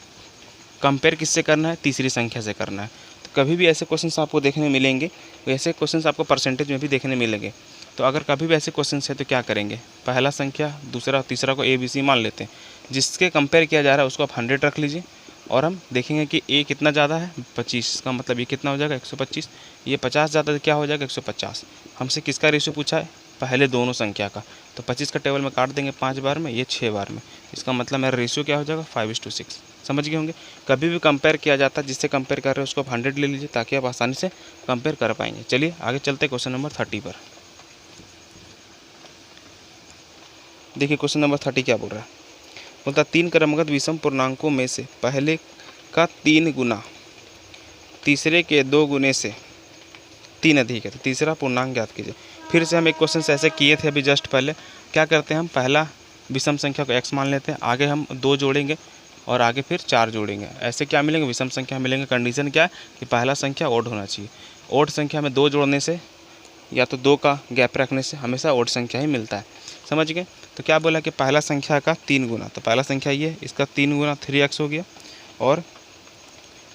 कंपेयर किससे करना है तीसरी संख्या से करना है। तो कभी भी ऐसे क्वेश्चंस आपको देखने मिलेंगे, वैसे क्वेश्चंस आपको परसेंटेज में भी देखने मिलेंगे। तो अगर कभी भी ऐसे क्वेश्चंस है तो क्या करेंगे, पहला संख्या दूसरा तीसरा को ABC मान लेते हैं, जिसके कंपेयर किया जा रहा है उसको आप 100 रख लीजिए, और हम देखेंगे कि A कितना ज़्यादा है 25, का मतलब ये कितना हो जाएगा 125, ये 50 ज़्यादा तो क्या हो जाएगा 150। हमसे किसका रेशियो पूछा है, पहले दोनों संख्या का। तो 25 का टेबल में काट देंगे 5 बार में, ये 6 बार में, इसका मतलब मेरा रेशियो क्या हो जाएगा 5:6। समझ गए होंगे। कभी भी कंपेयर किया जाता है, जिससे कंपेयर कर रहे हैं उसको आप 100 ले लीजिए ताकि आप आसानी से कंपेयर कर पाएंगे। चलिए आगे चलते हैं क्वेश्चन नंबर 30 पर। देखिए क्वेश्चन नंबर 30 क्या बोल रहा है, बोलता 3 क्रमगत विषम पूर्णांकों में से पहले का 3 गुना तीसरे के 2 गुने से 3 अधिक है तो तीसरा पूर्णांक ज्ञात कीजिए। फिर से हम एक क्वेश्चन ऐसे किए थे अभी जस्ट पहले। क्या करते हैं, हम पहला विषम संख्या को x मान लेते हैं, आगे हम 2 जोड़ेंगे और आगे फिर 4 जोड़ेंगे। ऐसे क्या मिलेंगे, विषम संख्या मिलेंगे। कंडीशन क्या है कि पहला संख्या ओड होना चाहिए। ओड संख्या में 2 जोड़ने से या तो 2 का गैप रखने से हमेशा ओड संख्या ही मिलता है। समझ गए। तो क्या बोला कि पहला संख्या का 3 गुना, तो पहला संख्या ये, इसका 3 गुना 3x हो गया, और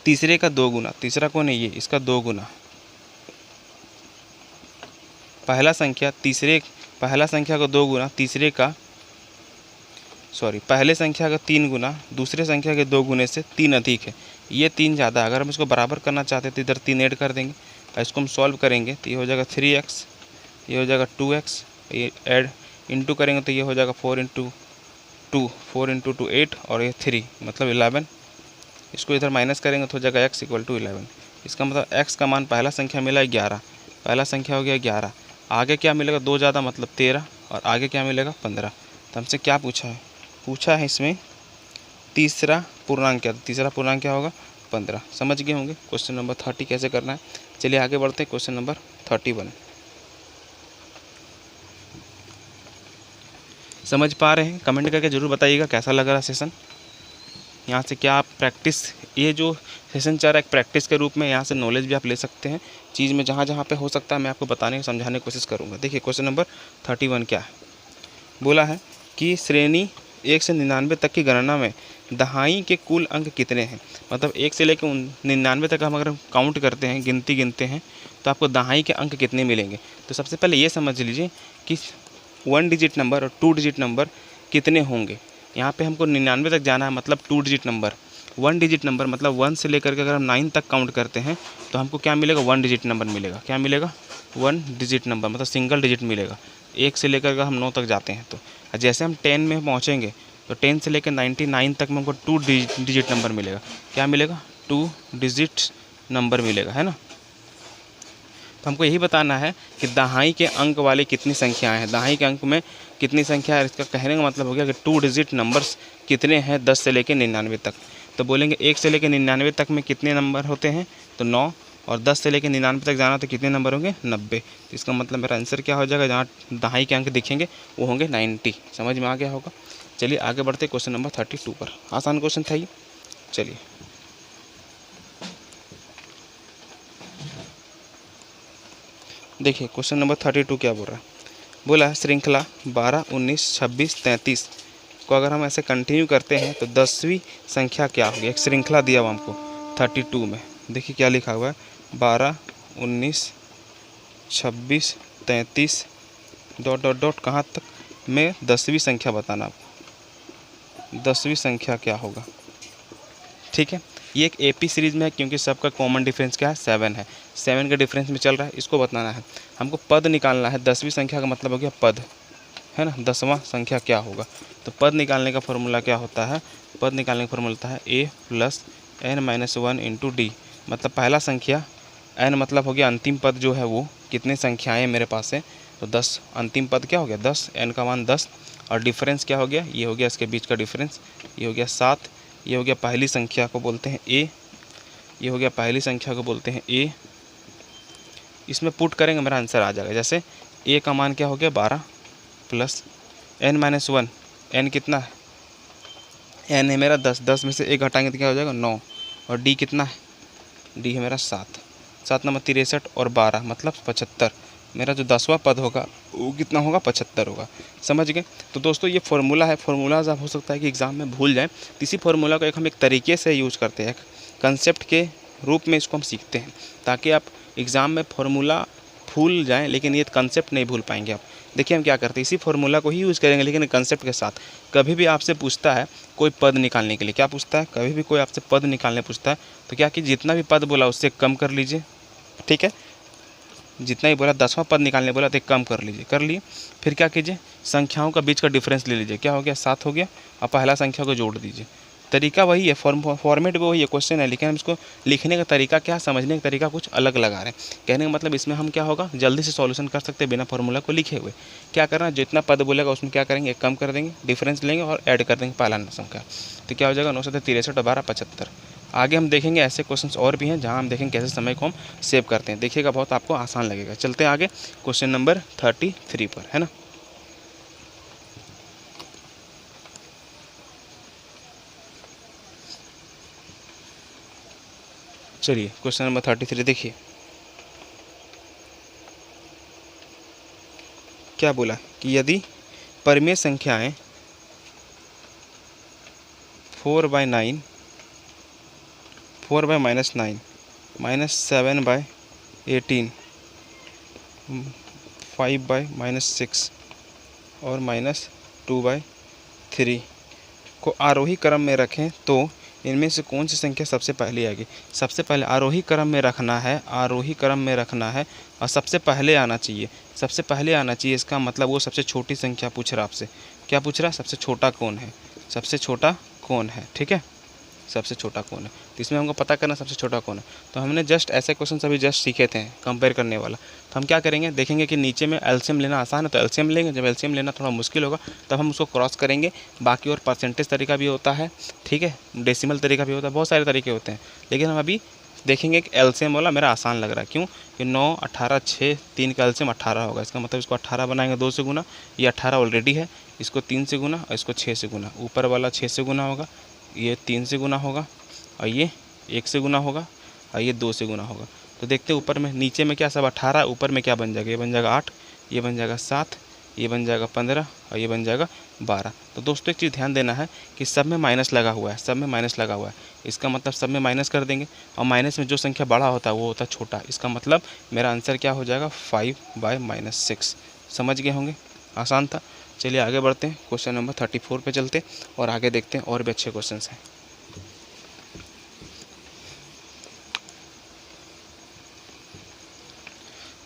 तीसरे का 2 गुना, तीसरा कौन है ये, इसका 2 गुना। पहला संख्या का 2 गुना तीसरे का, पहले संख्या का 3 गुना दूसरे संख्या के 2 गुने से 3 अधिक है। ये 3 ज़्यादा, अगर हम इसको बराबर करना चाहते हैं तो इधर 3 ऐड कर देंगे और इसको हम सॉल्व करेंगे तो ये हो जाएगा 3x, ये हो जाएगा 2x, ये ऐड इंटू करेंगे तो ये हो जाएगा 4 इंटू 2 8 और ये 3 मतलब 11। इसको इधर माइनस करेंगे तो हो जाएगा x इक्वल टू 11। इसका मतलब x का मान पहला संख्या मिला 11, पहला संख्या हो गया 11। आगे क्या मिलेगा 2 ज़्यादा मतलब 13 और आगे क्या मिलेगा 15। तो हमसे क्या पूछा है इसमें तीसरा पूर्णांक क्या होगा 15। समझ गए होंगे क्वेश्चन नंबर 30 कैसे करना है। चलिए आगे बढ़ते हैं क्वेश्चन नंबर 31। समझ पा रहे हैं? कमेंट करके ज़रूर बताइएगा कैसा लग रहा है सेशन। यहाँ से क्या आप प्रैक्टिस, ये जो सेशन चल रहा है एक प्रैक्टिस के रूप में, यहाँ से नॉलेज भी आप ले सकते हैं चीज़ में, जहाँ जहाँ पे हो सकता है मैं आपको बताने समझाने की कोशिश करूँगा। देखिए क्वेश्चन नंबर 31 क्या है, बोला है कि श्रेणी 1 से 99 तक की गणना में दहाई के कुल अंक कितने हैं। मतलब 1 से लेकर 99 तक हम अगर काउंट करते हैं, गिनते हैं तो आपको दहाई के अंक कितने मिलेंगे। तो सबसे पहले ये समझ लीजिए कि 1 डिजिट नंबर और 2 डिजिट नंबर कितने होंगे। यहाँ पे हमको 99 तक जाना है, मतलब 2 डिजिट नंबर। 1 डिजिट नंबर मतलब 1 से लेकर के अगर हम 9 तक काउंट करते हैं तो हमको क्या मिलेगा 1 डिजिट नंबर मिलेगा। क्या मिलेगा 1 डिजिट नंबर मतलब सिंगल डिजिट मिलेगा। 1 से लेकर हम 9 तक जाते हैं तो जैसे हम 10 में पहुँचेंगे तो 10 से लेकर 99 तक में हमको 2 डिजिट नंबर मिलेगा। क्या मिलेगा 2 डिजिट नंबर मिलेगा, है ना। तो हमको यही बताना है कि दहाई के अंक वाले कितनी संख्याएं हैं, दहाई के अंक में कितनी संख्या है। इसका कहने का मतलब हो गया कि 2 डिजिट नंबर्स कितने हैं 10 से लेकर 99 तक। तो बोलेंगे 1 से लेकर 99 तक में कितने नंबर होते हैं तो 9, और 10 से लेकर 99 तक जाना तो कितने नंबर होंगे 90। तो इसका मतलब मेरा आंसर क्या हो जाएगा, जहाँ दहाई के अंक दिखेंगे वो होंगे 90। समझ में आ गया होगा। चलिए आगे बढ़ते क्वेश्चन नंबर 32 पर। आसान क्वेश्चन था ये। चलिए देखिए क्वेश्चन नंबर 32 क्या बोल रहा है। बोला है श्रृंखला 12, 19, 26, 33 को अगर हम ऐसे कंटिन्यू करते हैं तो 10वीं संख्या क्या होगी। एक श्रृंखला दिया हुआ हमको 32 में, देखिए क्या लिखा हुआ है 12, 19, 26, 33 डॉट कहाँ तक में 10वीं संख्या बताना आपको। 10वीं संख्या क्या होगा, ठीक है। ये एक AP सीरीज़ में है क्योंकि सबका कॉमन डिफरेंस क्या है 7 है। 7 के डिफरेंस में चल रहा है, इसको बताना है हमको। पद निकालना है, 10वीं संख्या का मतलब हो गया पद, है ना। 10वां संख्या क्या होगा, तो पद निकालने का फॉर्मूला क्या होता है, पद निकालने का फॉर्मूला होता है A + n-1 × D। मतलब पहला संख्या n मतलब हो गया अंतिम पद जो है वो, कितने संख्याएँ मेरे पास है तो 10। अंतिम पद क्या हो गया 10, n का मान 10, और डिफरेंस क्या हो गया, ये हो गया इसके बीच का डिफरेंस, ये हो गया 7। ये हो गया पहली संख्या को बोलते हैं A, ये हो गया पहली संख्या को बोलते हैं A। इसमें पुट करेंगे मेरा आंसर आ जाएगा। जैसे A का मान क्या हो गया 12 + n-1, n कितना है, n है मेरा 10, 10 में से 1 घटाएंगे तो क्या हो जाएगा 9, और D कितना है, D है मेरा 7, 7 नंबर 63 और 12 मतलब 75। मेरा जो 10वां पद होगा वो कितना होगा 75 होगा। समझ गए। तो दोस्तों ये फार्मूला है, फार्मूलाज आप हो सकता है कि एग्ज़ाम में भूल जाएं, तो इसी फार्मूला को हम एक तरीके से यूज़ करते हैं, कंसेप्ट के रूप में इसको हम सीखते हैं, ताकि आप एग्ज़ाम में फार्मूला भूल जाएं लेकिन ये कंसेप्ट नहीं भूल पाएंगे आप। देखिए हम क्या करते हैं, इसी फार्मूला को ही यूज़ करेंगे लेकिन कंसेप्ट के साथ। कभी भी आपसे पूछता है कोई पद निकालने के लिए, क्या पूछता है, कभी भी कोई आपसे पद निकालने पूछता है तो क्या कि जितना भी पद बोला उससे कम कर लीजिए, ठीक है। जितना ही बोला 10वां पद निकालने बोला तो कम कर लीजिए, कर लिए। फिर क्या कीजिए, संख्याओं का बीच का डिफरेंस ले लीजिए, क्या हो गया 7 हो गया, और पहला संख्या को जोड़ दीजिए। तरीका वही है, फॉर्मेट भी वही है, क्वेश्चन है, लेकिन हम इसको लिखने का तरीका क्या, समझने का तरीका कुछ अलग लगा रहे हैं। कहने का मतलब इसमें हम क्या होगा जल्दी से सॉल्यूशन कर सकते हैं बिना फार्मूला को लिखे हुए। क्या करना, जितना पद बोलेगा उसमें क्या करेंगे, एक कम कर देंगे, डिफरेंस लेंगे और ऐड कर देंगे पहला संख्या, तो क्या हो जाएगा 9 × 63 और 12 75। आगे हम देखेंगे ऐसे क्वेश्चंस और भी हैं जहां हम देखेंगे कैसे समय को हम सेव करते हैं। देखिएगा बहुत आपको आसान लगेगा। चलते हैं आगे क्वेश्चन नंबर 33 पर, है ना। चलिए क्वेश्चन नंबर 33 देखिए क्या बोला कि यदि परिमेय संख्याएं 4/9, 4/-9, -7/18, 5/-6 और -2/3 को आरोही क्रम में रखें तो इनमें से कौन सी संख्या सबसे पहले आएगी? सबसे पहले आरोही क्रम में रखना है, आरोही क्रम में रखना है और सबसे पहले आना चाहिए, सबसे पहले आना चाहिए। इसका मतलब वो सबसे छोटी संख्या पूछ रहा आपसे। क्या पूछ रहा? सबसे छोटा कौन है, सबसे छोटा कौन है, ठीक है, सबसे छोटा कौन है। तो इसमें हमको पता करना सबसे छोटा कौन है। तो हमने जस्ट ऐसे क्वेश्चन अभी जस्ट सीखे थे कंपेयर करने वाला। तो हम क्या करेंगे, देखेंगे कि नीचे में एलसीएम लेना आसान है तो एलसीएम लेंगे, जब एलसीएम लेना थोड़ा मुश्किल होगा तब हम उसको क्रॉस करेंगे। बाकी और परसेंटेज तरीका भी होता है, ठीक है, डेसिमल तरीका भी होता है, बहुत सारे तरीके होते हैं। लेकिन हम अभी देखेंगे कि एलसीएम वाला मेरा आसान लग रहा है। क्यों? कि 9, 18, 6, 3 का एलसीएम 18 होगा। इसका मतलब इसको 18 बनाएंगे 2 से गुना, ये 18 ऑलरेडी है, इसको 3 से गुना और इसको 6 से गुना। ऊपर वाला 6 से गुना होगा, ये 3 से गुना होगा और ये 1 से गुना होगा और ये 2 से गुना होगा। तो देखते हैं ऊपर में, नीचे में क्या सब 18, ऊपर में क्या बन जाएगा, ये बन जाएगा 8, ये बन जाएगा 7, ये बन जाएगा 15 और ये बन जाएगा 12। तो दोस्तों एक चीज़ ध्यान देना है कि सब में माइनस लगा हुआ है, सब में माइनस लगा हुआ है। इसका मतलब सब में माइनस कर देंगे और माइनस में जो संख्या बड़ा होता है वो होता है छोटा। इसका मतलब मेरा आंसर क्या हो जाएगा, 5/-6। समझ गए होंगे, आसान था। चलिए आगे बढ़ते हैं, क्वेश्चन नंबर 34 पे चलते और आगे देखते हैं और भी अच्छे क्वेश्चन हैं।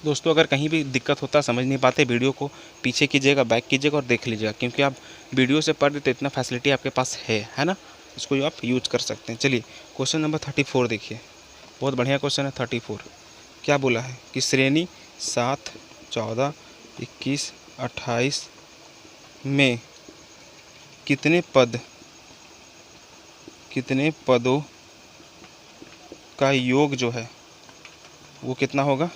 दोस्तों अगर कहीं भी दिक्कत होता, समझ नहीं पाते, वीडियो को पीछे कीजिएगा, बैक कीजिएगा और देख लीजिएगा, क्योंकि आप वीडियो से पढ़ तो इतना फैसिलिटी आपके पास है ना, इसको आप यूज कर सकते हैं। चलिए क्वेश्चन नंबर 34 देखिए, बहुत बढ़िया क्वेश्चन है 34। क्या बोला है कि श्रेणी 7, 14, 21, 28 में कितने पदों का योग जो है वो कितना होगा,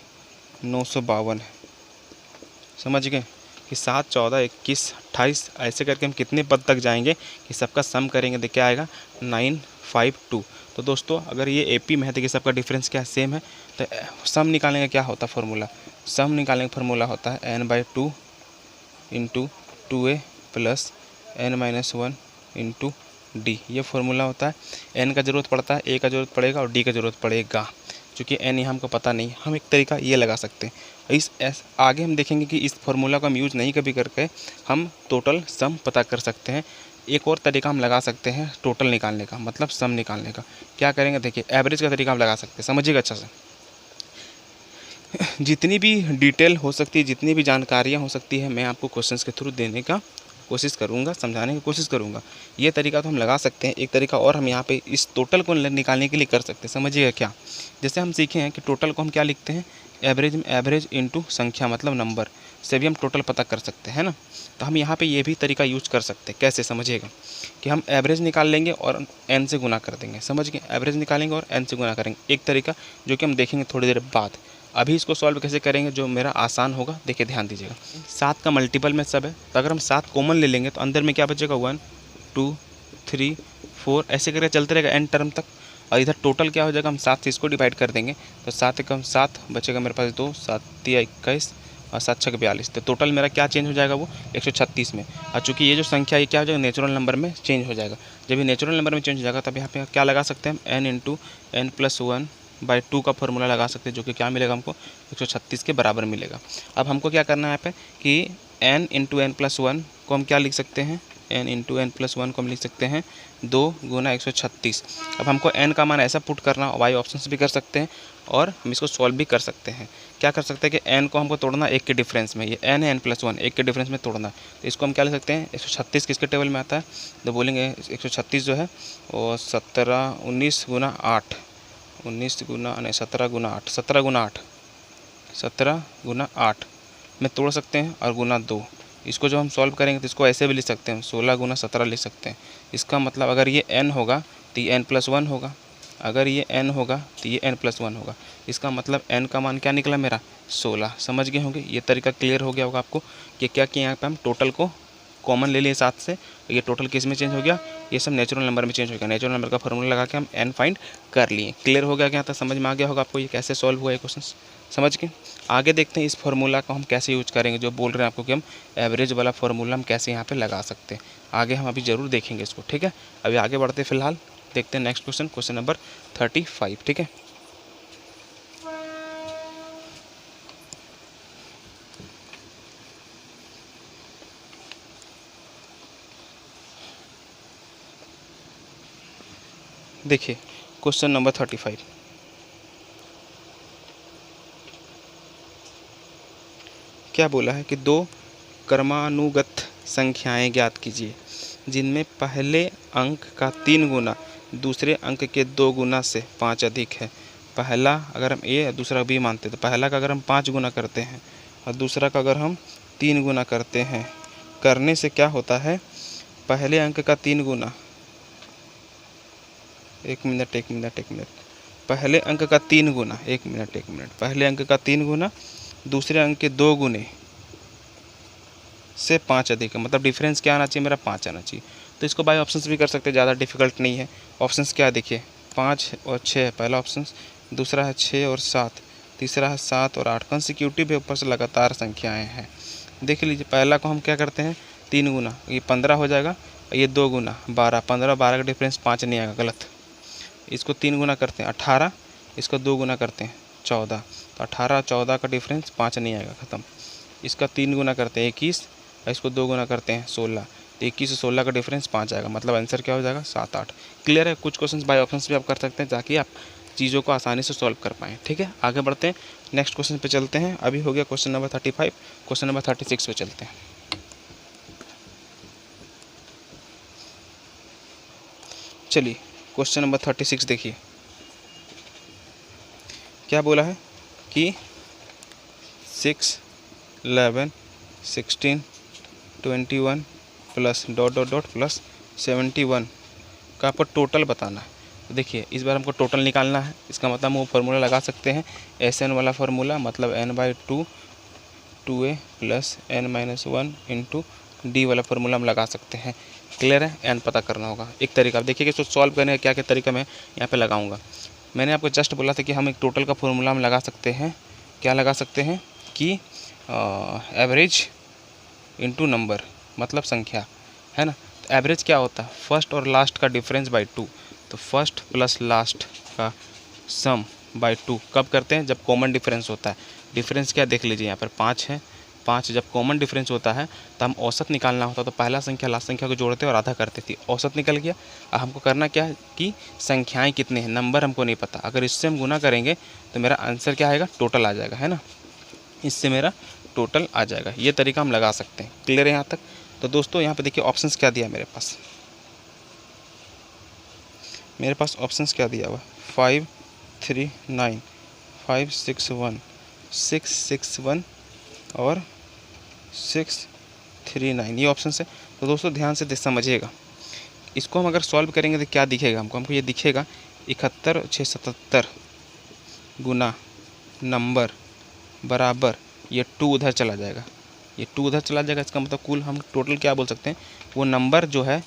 952 है। समझ गए कि 7, 14, 21, 28 ऐसे करके हम कितने पद तक जाएंगे कि सबका सम करेंगे तो क्या आएगा, 952। तो दोस्तों अगर ये एपी में है तो ये सबका डिफरेंस क्या है, सेम है। तो सम निकालने का क्या होता है फॉर्मूला, सम निकालने का फॉर्मूला होता है n/2 into 2a plus n-1 into D. ये फार्मूला होता है। n का ज़रूरत पड़ता है, a का ज़रूरत पड़ेगा और d का ज़रूरत पड़ेगा। चूँकि n यहाँ हमको पता नहीं, हम एक तरीका ये लगा सकते हैं। आगे हम देखेंगे कि इस फार्मूला को हम यूज़ नहीं कभी करके हम टोटल सम पता कर सकते हैं। एक और तरीका हम लगा सकते हैं टोटल निकालने का, मतलब सम निकालने का। क्या करेंगे, देखिए एवरेज का तरीका हम लगा सकते हैं, समझिएगा अच्छा से। जितनी भी डिटेल हो सकती है, जितनी भी जानकारियाँ हो सकती है, मैं आपको क्वेश्चंस के थ्रू देने का कोशिश करूँगा, समझाने की कोशिश करूँगा। ये तरीका तो हम लगा सकते हैं। एक तरीका और हम यहाँ पे इस टोटल को निकालने के लिए कर सकते हैं, समझिएगा क्या। जैसे हम सीखे हैं कि टोटल को हम क्या लिखते हैं, एवरेज इंटू संख्या मतलब नंबर से भी हम टोटल पता कर सकते हैं ना। तो हम यहाँ पे ये भी तरीका यूज कर सकते हैं। कैसे, समझिएगा कि हम एवरेज निकाल लेंगे और n से गुना कर देंगे। समझ गए, एवरेज निकालेंगे और n से गुना करेंगे, एक तरीका जो कि हम देखेंगे थोड़ी देर बाद। अभी इसको सॉल्व कैसे करेंगे जो मेरा आसान होगा, देखिए ध्यान दीजिएगा। 7 का मल्टीपल में सब है, तो अगर हम 7 कॉमन ले लेंगे तो अंदर में क्या बचेगा, 1, 2, 3, 4 ऐसे करके चलते रहेगा n टर्म तक। और इधर टोटल क्या हो जाएगा, हम 7 से इसको डिवाइड कर देंगे तो 7 एकम 7 बचेगा मेरे पास 2, 7 तिया 21 और 7 छक 42। तो टोटल मेरा क्या चेंज हो जाएगा, वो 136 में। और चूँकि ये जो संख्या ये क्या हो जाएगा, नेचुरल नंबर में चेंज हो जाएगा। जब ये नेचुरल नंबर में चेंज हो जाएगा तब यहाँ पे क्या लगा सकते हैं हम, n इंटू n+1/2 का फॉर्मूला लगा सकते हैं, जो कि क्या मिलेगा हमको, 136 के बराबर मिलेगा। अब हमको क्या करना है यहाँ पे कि n इंटू n+1 को हम क्या लिख सकते हैं, n इंटू n+1 को हम लिख सकते हैं 2 गुना 136। अब हमको n का मान ऐसा पुट करना, y ऑप्शन भी कर सकते हैं और हम इसको सॉल्व भी कर सकते हैं। क्या कर सकते हैं कि n को हमको तोड़ना एक के डिफरेंस में, ये n है n+1 एक के डिफरेंस में तोड़ना। तो इसको हम क्या लिख सकते हैं, 136 किसके टेबल में आता है, तो बोलेंगे 136 जो है वो 19 गुना 8 17 गुना 8 में तोड़ सकते हैं और गुना 2। इसको जब हम सॉल्व करेंगे तो इसको ऐसे भी लिख सकते हैं, 16 गुना 17 लिख सकते हैं। इसका मतलब अगर ये n होगा तो ये n+1 होगा, अगर ये n होगा तो ये n+1 होगा। इसका मतलब n का मान क्या निकला मेरा, 16। समझ गए होंगे, ये तरीका क्लियर हो गया होगा आपको कि क्या किया यहाँ पे हम टोटल को कॉमन ले लिए 7 से, ये टोटल किस में चेंज हो गया, ये सब नेचुरल नंबर में चेंज हो गया। नेचुरल नंबर का फॉर्मूला लगा के हम n फाइंड कर लिए। क्लियर हो गया क्या था, समझ में आ गया होगा आपको ये कैसे सॉल्व हुआ है क्वेश्चन, समझ के। आगे देखते हैं इस फार्मूला को हम कैसे यूज करेंगे, जो बोल रहे हैं आपको कि हम एवरेज वाला फार्मूला हम कैसे यहाँ पे लगा सकते हैं। आगे हम अभी ज़रूर देखेंगे इसको, ठीक है। अभी आगे बढ़ते फिलहाल देखते हैं नेक्स्ट क्वेश्चन, क्वेश्चन नंबर 35, ठीक है। देखिए क्वेश्चन नंबर 35, क्या बोला है कि दो क्रमानुगत संख्याएं ज्ञात कीजिए जिनमें पहले अंक का 3 गुना दूसरे अंक के 2 गुना से 5 अधिक है। पहला अगर हम ए दूसरा बी मानते हैं तो पहला का अगर हम 5 गुना करते हैं और दूसरा का अगर हम 3 गुना करते हैं, करने से क्या होता है, पहले अंक का 3 गुना, एक मिनट, पहले अंक का 3 गुना, एक मिनट, पहले अंक का 3 गुना दूसरे अंक के 2 गुने से 5 अधिक है। मतलब डिफरेंस क्या आना चाहिए मेरा, 5 आना चाहिए। तो इसको बाय ऑप्शंस भी कर सकते हैं, ज़्यादा डिफिकल्ट नहीं है। ऑप्शंस क्या देखिए, 5 और 6 है पहला ऑप्शन, दूसरा है 6 और 7, तीसरा है 7 और 8। कंसेक्यूटिव है, ऊपर से लगातार संख्याएँ हैं। देख लीजिए पहला को हम क्या करते हैं, 3 गुना, ये 15 हो जाएगा, ये 2 गुना 12, 15 12 का डिफरेंस 5 नहीं आएगा, गलत। इसको 3 गुना करते हैं 18, इसको 2 गुना करते हैं 14, तो 18 और 14 का डिफरेंस 5 नहीं आएगा, ख़त्म। इसका 3 गुना करते हैं 21, इसको 2 गुना करते हैं 16, तो 21 और 16 का डिफरेंस 5 आएगा। मतलब आंसर क्या हो जाएगा, 7 8। क्लियर है। कुछ क्वेश्चंस बाय ऑप्शंस भी आप कर सकते हैं ताकि आप चीज़ों को आसानी से सॉल्व कर पाएँ। ठीक है, आगे बढ़ते हैं, नेक्स्ट क्वेश्चन पे चलते हैं। अभी हो गया क्वेश्चन नंबर 35, क्वेश्चन नंबर 36 पे चलते हैं। चलिए क्वेश्चन नंबर 36 देखिए, क्या बोला है कि 6 11 16 21 plus dot dot dot plus 71 का आपको टोटल बताना है। तो देखिए इस बार हमको टोटल निकालना है, इसका मतलब हम वो फार्मूला लगा सकते हैं, SN वाला फार्मूला, मतलब n/2 2a plus n-1 into D वाला फार्मूला हम लगा सकते हैं। क्लियर है, n पता करना होगा। एक तरीका आप देखिए कि इसको सॉल्व करने का क्या क्या तरीका मैं यहाँ पे लगाऊंगा। मैंने आपको जस्ट बोला था कि हम एक टोटल का फार्मूला हम लगा सकते हैं, क्या लगा सकते हैं कि एवरेज इंटू नंबर, मतलब संख्या, है ना। तो एवरेज क्या होता है, फर्स्ट और लास्ट का डिफरेंस बाय 2, तो फर्स्ट प्लस लास्ट का सम बाय 2 कब करते हैं, जब कॉमन डिफरेंस होता है। डिफरेंस क्या देख लीजिए यहाँ पर 5 है, 5 जब कॉमन डिफरेंस होता है तो हम औसत निकालना होता, तो पहला संख्या लास्ट संख्या को जोड़ते और आधा करते थे, औसत निकल गया। अब हमको करना क्या है कि संख्याएँ कितने हैं, नंबर हमको नहीं पता, अगर इससे हम गुना करेंगे तो मेरा आंसर क्या आएगा, टोटल आ जाएगा, है ना, इससे मेरा टोटल आ जाएगा। ये तरीका हम लगा सकते हैं। क्लियर है यहाँ तक। तो दोस्तों यहाँ पे देखिए ऑप्शंस क्या दिया मेरे पास, ऑप्शंस क्या दिया हुआ, 5 3 9 5 6 1 6 6 1 और 6 3 9, ये ऑप्शन है। तो दोस्तों ध्यान से समझिएगा, इसको हम अगर सॉल्व करेंगे तो क्या दिखेगा हमको ये दिखेगा 71 6 77 गुना नंबर बराबर ये 2 उधर चला जाएगा, ये 2 उधर चला जाएगा। इसका मतलब कुल हम टोटल क्या बोल सकते हैं, वो नंबर जो है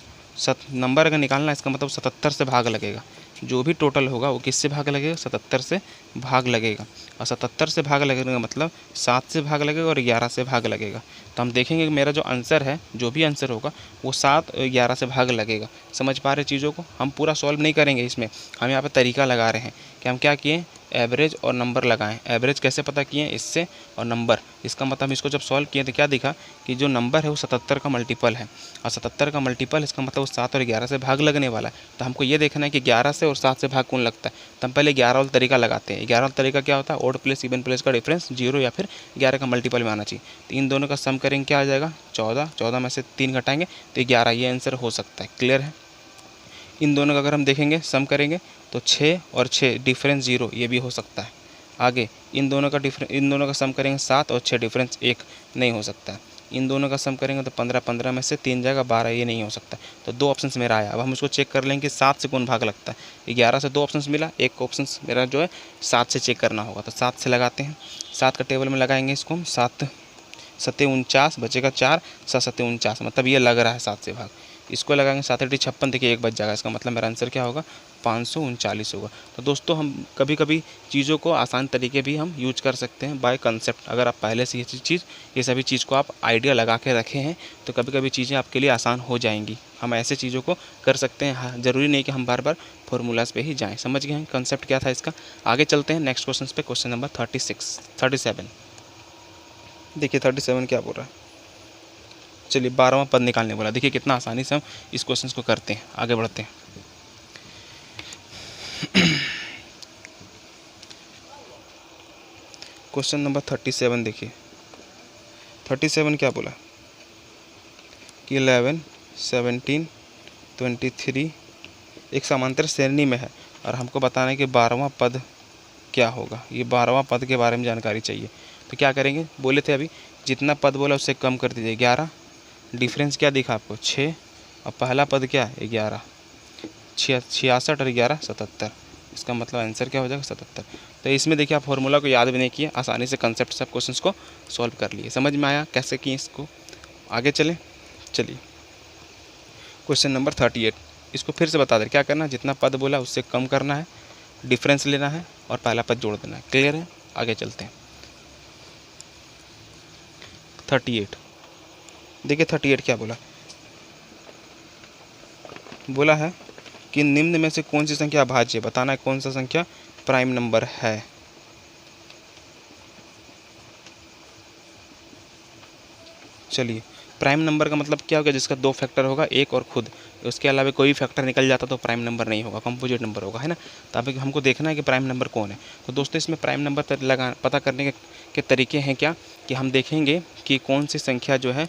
नंबर अगर निकालना है, इसका मतलब 77 से भाग लगेगा। जो भी टोटल होगा वो किससे भाग लगेगा, 77 से भाग लगेगा। और 77 से भाग लगने का मतलब 7 से भाग लगेगा और 11 से भाग लगेगा। तो हम देखेंगे कि मेरा जो आंसर है, जो भी आंसर होगा वो 7 और 11 से भाग लगेगा। समझ पा रहे चीज़ों को, हम पूरा सॉल्व नहीं करेंगे इसमें, हम यहाँ पर तरीका लगा रहे हैं कि हम क्या किए, एवरेज और नंबर लगाएं। एवरेज कैसे पता किए, इससे, और नंबर, इसका मतलब इसको जब सॉल्व किए तो क्या दिखा कि जो नंबर है वो 77 का मल्टीपल है, और 77 का मल्टीपल इसका मतलब वो 7 और 11 से भाग लगने वाला है। तो हमको ये देखना है कि 11 से और 7 से भाग कौन लगता है। तो हम पहले 11 वाला तरीका लगाते हैं। 11 वाला तरीका क्या होता है, ओड प्लस इवन प्लस का डिफरेंस 0 या फिर 11 का मल्टीपल में आना चाहिए। तो इन दोनों का सम करेंगे, क्या आ जाएगा 14, 14 में से 3 घटाएंगे तो 11, ये आंसर हो सकता है। क्लियर है। इन दोनों का अगर हम देखेंगे सम करेंगे तो 6 और 6 डिफरेंस 0, ये भी हो सकता है। आगे इन दोनों का सम करेंगे 7 और 6 डिफरेंस 1, नहीं हो सकता है। इन दोनों का सम करेंगे तो 15, 15 में से 3 जाएगा 12, ये नहीं हो सकता। तो 2 ऑप्शंस मेरा आया। अब हम इसको चेक कर लेंगे कि 7 से कौन भाग लगता है। 11 से 2 ऑप्शंस मिला, एक ऑप्शन मेरा जो है 7 से चेक करना होगा। तो 7 से लगाते हैं, 7 का टेबल में लगाएंगे इसको हम, 7 7 49 बचेगा 4, 7 7 49, मतलब ये लग रहा है 7 से भाग। इसको लगाएंगे 7 8 56, देखिए 1 बच जाएगा, इसका मतलब मेरा आंसर क्या होगा, 539 होगा। तो दोस्तों हम कभी कभी चीज़ों को आसान तरीके भी हम यूज कर सकते हैं बाय कंसेप्ट। अगर आप पहले से ये सभी चीज़ को आप आइडिया लगा के रखे हैं तो कभी कभी चीज़ें आपके लिए आसान हो जाएंगी। हम ऐसे चीज़ों को कर सकते हैं। हाँ, ज़रूरी नहीं कि हम बार बार फॉर्मूलाज पे ही जाएँ। समझ गए हैं कंसेप्ट क्या था इसका। आगे चलते हैं नेक्स्ट क्वेश्चन पे, क्वेश्चन नंबर 37। देखिए 37 क्या बोल रहा है। चलिए 12वां पद निकालने बोला। देखिए कितना आसानी से हम इस क्वेश्चन को करते हैं। आगे बढ़ते हैं। क्वेश्चन नंबर 37 देखिए। 37 क्या बोला कि 11, 17, 23 एक समांतर श्रेणी में है और हमको बताना है कि 12वां पद क्या होगा। ये 12वां पद के बारे में जानकारी चाहिए। तो क्या करेंगे, बोले थे अभी जितना पद बोला उससे कम कर दीजिए 11, डिफरेंस क्या दिखा आपको 6, और पहला पद क्या है 11, 66 और 11 77, इसका मतलब आंसर क्या हो जाएगा 77। तो इसमें देखिए आप फॉर्मूला को याद भी नहीं किए, आसानी से कंसेप्ट से आप क्वेश्चंस को सॉल्व कर लिए। समझ में आया कैसे किए इसको, आगे चलें। चलिए क्वेश्चन नंबर 38, इसको फिर से बता दें क्या करना है, जितना पद बोला उससे कम करना है, डिफरेंस लेना है और पहला पद जोड़ देना है। क्लियर है, आगे चलते हैं। 38 देखिए 38 क्या बोला, बोला है कि निम्न में से कौन सी संख्या अभाज्य, बताना है कौन सा संख्या प्राइम नंबर है। चलिए प्राइम नंबर का मतलब क्या होगा, जिसका 2 फैक्टर होगा, एक और खुद, उसके अलावा कोई फैक्टर निकल जाता तो प्राइम नंबर नहीं होगा, कंपोजिट नंबर होगा, है ना। तो अब हमको देखना है कि प्राइम नंबर कौन है। तो दोस्तों इसमें प्राइम नंबर पता करने के तरीके हैं क्या, कि हम देखेंगे कि कौन सी संख्या जो है,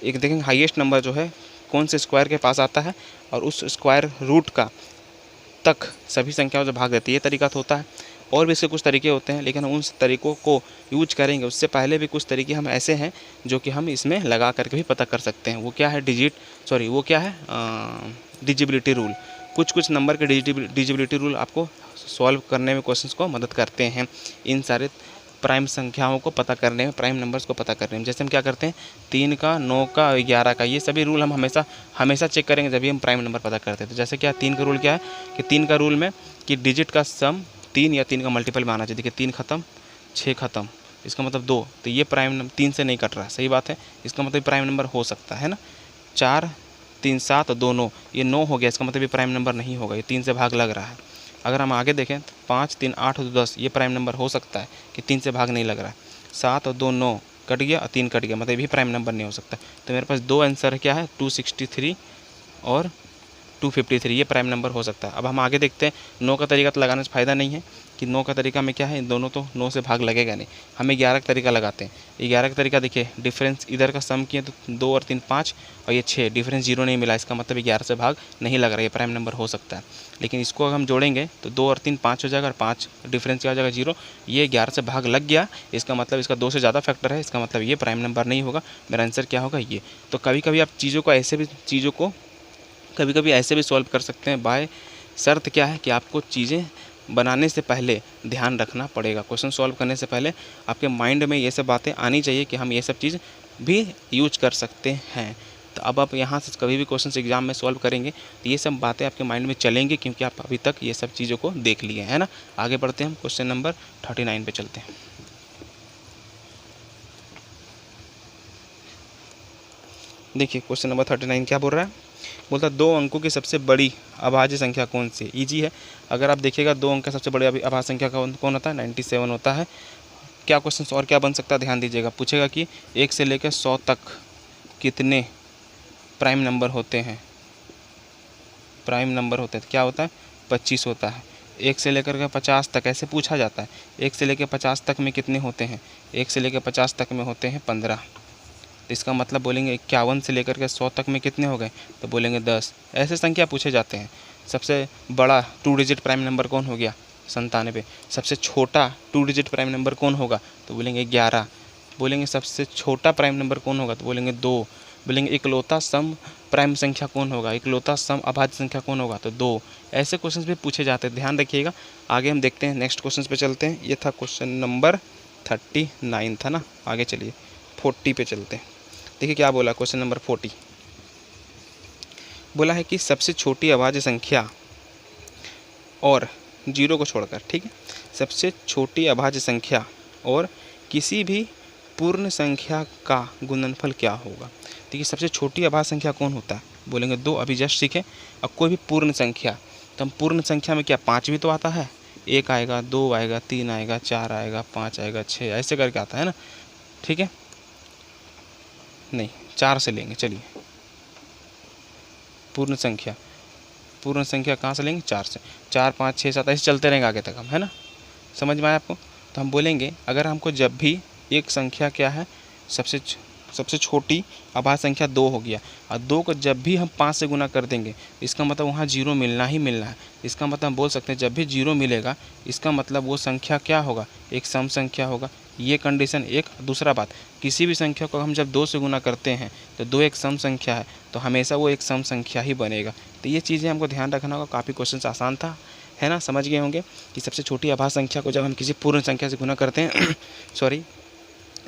एक देखेंगे हाईएस्ट नंबर जो है कौन से स्क्वायर के पास आता है और उस स्क्वायर रूट का तक सभी संख्याओं से भाग देती है। ये तरीका तो होता है, और भी इसके कुछ तरीके होते हैं, लेकिन उन तरीक़ों को यूज करेंगे। उससे पहले भी कुछ तरीके हम ऐसे हैं जो कि हम इसमें लगा करके भी पता कर सकते हैं। वो क्या है वो क्या है डिजिबिलिटी रूल। कुछ नंबर के डिजिबिलिटी रूल आपको सॉल्व करने में क्वेश्चंस को मदद करते हैं, इन सारे प्राइम संख्याओं को पता करने में, प्राइम नंबर्स को पता करने में। जैसे हम क्या करते हैं 3 का, 9 का, 11 का, ये सभी रूल हम हमेशा चेक करेंगे जब भी हम प्राइम नंबर पता करते हैं। तो जैसे क्या 3 का रूल क्या है कि 3 का रूल में कि डिजिट का सम 3 या 3 का मल्टीपल में आना चाहिए। देखिए 3 खत्म, 6 खत्म, इसका मतलब 2, तो ये प्राइम नंबर 3 से नहीं कट रहा, सही बात है, इसका मतलब प्राइम नंबर हो सकता है ना। 4, 3, 7 और 2, 9, ये 9 हो गया, इसका मतलब ये प्राइम नंबर नहीं होगा, ये 3 से भाग लग रहा है। अगर हम आगे देखें तो 5, 3, 8 और 10 ये प्राइम नंबर हो सकता है कि 3 से भाग नहीं लग रहा है। 7 और 2, 9 कट गया और 3 कट गया, मतलब ये भी प्राइम नंबर नहीं हो सकता। तो मेरे पास 2 आंसर क्या है 263 और 253, ये प्राइम नंबर हो सकता है। अब हम आगे देखते हैं 9 का तरीका तो लगाने से फ़ायदा नहीं है कि 9 का तरीका में क्या है, इन दोनों तो 9 से भाग लगेगा नहीं, हमें 11 का तरीका लगाते हैं। 11 का तरीका देखिए, डिफरेंस इधर का सम किए तो 2 और 3 5 और ये 6, डिफरेंस 0 नहीं मिला, इसका मतलब 11 से भाग नहीं लग रहा है, ये प्राइम नंबर हो सकता है। लेकिन इसको अगर हम जोड़ेंगे तो 2 और 3 5 हो जाएगा और 5 डिफरेंस क्या हो जाएगा 0, ये 11 से भाग लग गया, इसका मतलब इसका 2 से ज़्यादा फैक्टर है, इसका मतलब ये प्राइम नंबर नहीं होगा। मेरा आंसर क्या होगा ये। तो कभी कभी आप कभी कभी ऐसे भी सॉल्व कर सकते हैं बाय शर्त क्या है कि आपको चीज़ें बनाने से पहले ध्यान रखना पड़ेगा। क्वेश्चन सॉल्व करने से पहले आपके माइंड में ये सब बातें आनी चाहिए कि हम ये सब चीज़ भी यूज कर सकते हैं। तो अब आप यहाँ से कभी भी क्वेश्चन एग्जाम में सॉल्व करेंगे तो ये सब बातें आपके माइंड में चलेंगी, क्योंकि आप अभी तक ये सब चीज़ों को देख लिए हैं ना। आगे बढ़ते हैं, हम क्वेश्चन नंबर 39 पे चलते हैं। देखिए क्वेश्चन नंबर 39 क्या बोल रहा है, बोलता 2 अंकों की सबसे बड़ी अभाज्य संख्या कौन सी। ईजी है, अगर आप देखिएगा 2 अंक का सबसे बड़ी अभाज्य संख्या कौन होता है 97 होता है। क्या क्वेश्चन और क्या बन सकता है, ध्यान दीजिएगा। पूछेगा कि 1 से लेकर 100 तक कितने प्राइम नंबर होते हैं। प्राइम नंबर होते हैं तो क्या होता है 25 होता है। 1 से लेकर के 50 तक ऐसे पूछा जाता है, 1 से लेकर 50 तक में कितने होते हैं, 1 से लेकर 50 तक में होते हैं 15। तो इसका मतलब बोलेंगे 51 से लेकर के 100 तक में कितने हो गए, तो बोलेंगे 10। ऐसे संख्या पूछे जाते हैं। सबसे बड़ा 2 डिजिट प्राइम नंबर कौन हो गया 97। सबसे छोटा 2 डिजिट प्राइम नंबर कौन होगा, तो बोलेंगे 11। बोलेंगे सबसे छोटा प्राइम नंबर कौन होगा, तो बोलेंगे 2। बोलेंगे इकलौता सम प्राइम संख्या कौन होगा, इकलौता सम अभाज्य संख्या कौन होगा, तो 2। ऐसे क्वेश्चन भी पूछे जाते हैं, ध्यान रखिएगा। आगे हम देखते हैं, नेक्स्ट क्वेश्चन पे चलते हैं। ये था क्वेश्चन नंबर 39 था ना। आगे चलिए 40 पे चलते हैं। देखिए क्या बोला क्वेश्चन नंबर 40, बोला है कि सबसे छोटी अभाज्य संख्या और 0 को छोड़कर, ठीक है, सबसे छोटी अभाज्य संख्या और किसी भी पूर्ण संख्या का गुणनफल क्या होगा। देखिए सबसे छोटी अभाज्य संख्या कौन होता है, बोलेंगे 2, अभी जस्ट सीखे। अब कोई भी पूर्ण संख्या, तो हम पूर्ण संख्या में क्या 5 भी तो आता है, 1 आएगा, 2 आएगा, 3 आएगा, 4 आएगा, 5 आएगा, 6 ऐसे करके आता है ना, ठीक है। नहीं 4 से लेंगे, चलिए पूर्ण संख्या कहाँ से लेंगे 4 से, 4 5 6 7 ऐसे चलते रहेंगे आगे तक हम, है ना। समझ में आया आपको। तो हम बोलेंगे अगर हमको जब भी एक संख्या क्या है सबसे छोटी अभाज्य संख्या 2 हो गया और 2 को जब भी हम 5 से गुना कर देंगे इसका मतलब वहाँ 0 मिलना ही मिलना है। इसका मतलब हम बोल सकते हैं जब भी 0 मिलेगा इसका मतलब वो संख्या क्या होगा, एक सम संख्या होगा। ये कंडीशन एक। दूसरा बात, किसी भी संख्या को हम जब 2 से गुना करते हैं तो 2 एक सम संख्या है तो हमेशा वो एक सम संख्या ही बनेगा। तो ये चीज़ें हमको ध्यान रखना होगा। काफ़ी क्वेश्चन आसान था, है ना, समझ गए होंगे कि सबसे छोटी अभाज्य संख्या को जब हम किसी पूर्ण संख्या से गुना करते हैं सॉरी,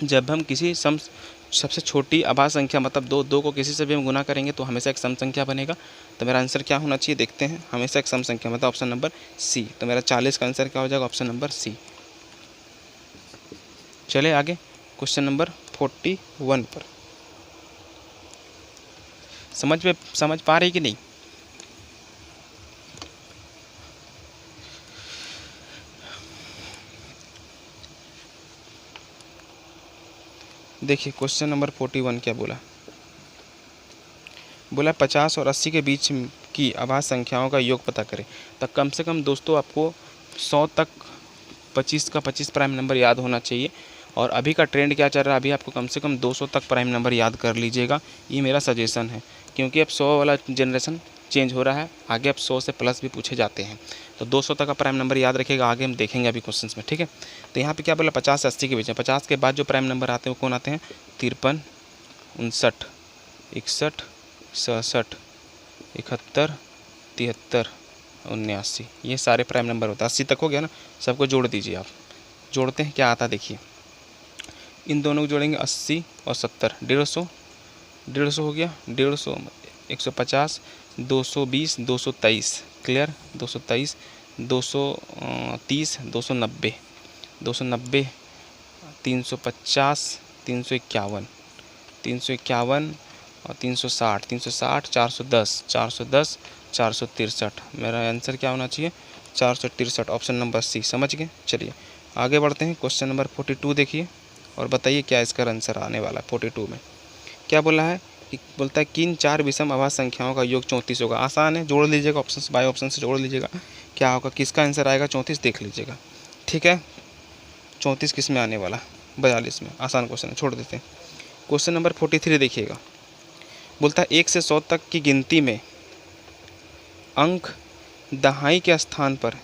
जब हम किसी सबसे छोटी अभाज्य संख्या मतलब 2 को किसी से भी हम गुना करेंगे तो हमेशा एक सम संख्या बनेगा। तो मेरा आंसर क्या होना चाहिए देखते हैं, हमेशा एक सम संख्या मतलब ऑप्शन नंबर सी। तो मेरा 40 का आंसर क्या हो जाएगा, ऑप्शन नंबर सी। चले आगे क्वेश्चन नंबर 41 पर। समझ पा रही कि नहीं? देखिए क्वेश्चन नंबर 41 क्या बोला। 50 और 80 के बीच की अभाज्य संख्याओं का योग पता करें। तो कम से कम दोस्तों आपको 100 तक 25 का 25 प्राइम नंबर याद होना चाहिए। और अभी का ट्रेंड क्या चल रहा है, अभी आपको कम से कम 200 तक प्राइम नंबर याद कर लीजिएगा। ये मेरा सजेशन है, क्योंकि अब 100 वाला जनरेशन चेंज हो रहा है, आगे अब 100 से प्लस भी पूछे जाते हैं। तो 200 तक का प्राइम नंबर याद रखिएगा, आगे हम देखेंगे अभी क्वेश्चन में, ठीक है। तो यहाँ पे क्या बोला, 50 से 80 के बीच में। 50 के बाद जो प्राइम नंबर आते हैं वो कौन आते हैं, 53, 59, 61, 67, 71, 73, 79। ये सारे प्राइम नंबर होता है। 80 तक हो गया ना, सबको जोड़ दीजिए आप। जोड़ते हैं क्या आता देखिए, इन दोनों को जोड़ेंगे 80 और 70, 150 हो गया, 150, 150, 220, 223, क्लियर, 223, 230, 290, 290, 350, 351, 351 और 360, 360, 410, 410, 463। मेरा आंसर क्या होना चाहिए, 463, ऑप्शन नंबर सी। समझ गए। चलिए आगे बढ़ते हैं। क्वेश्चन नंबर 42 देखिए और बताइए क्या इसका आंसर आने वाला है। 42 में क्या बोला है कि बोलता है किन 4 विषम अभाज्य संख्याओं का योग 34 होगा। आसान है, जोड़ लीजिएगा, ऑप्शन बाय ऑप्शन से जोड़ लीजिएगा। क्या होगा, किसका आंसर आएगा 34 देख लीजिएगा, ठीक है। 34 किस में आने वाला, 42 में। आसान क्वेश्चन है, छोड़ देते हैं। क्वेश्चन नंबर 43 देखिएगा। बोलता है 1 से 100 तक की गिनती में अंक दहाई के स्थान पर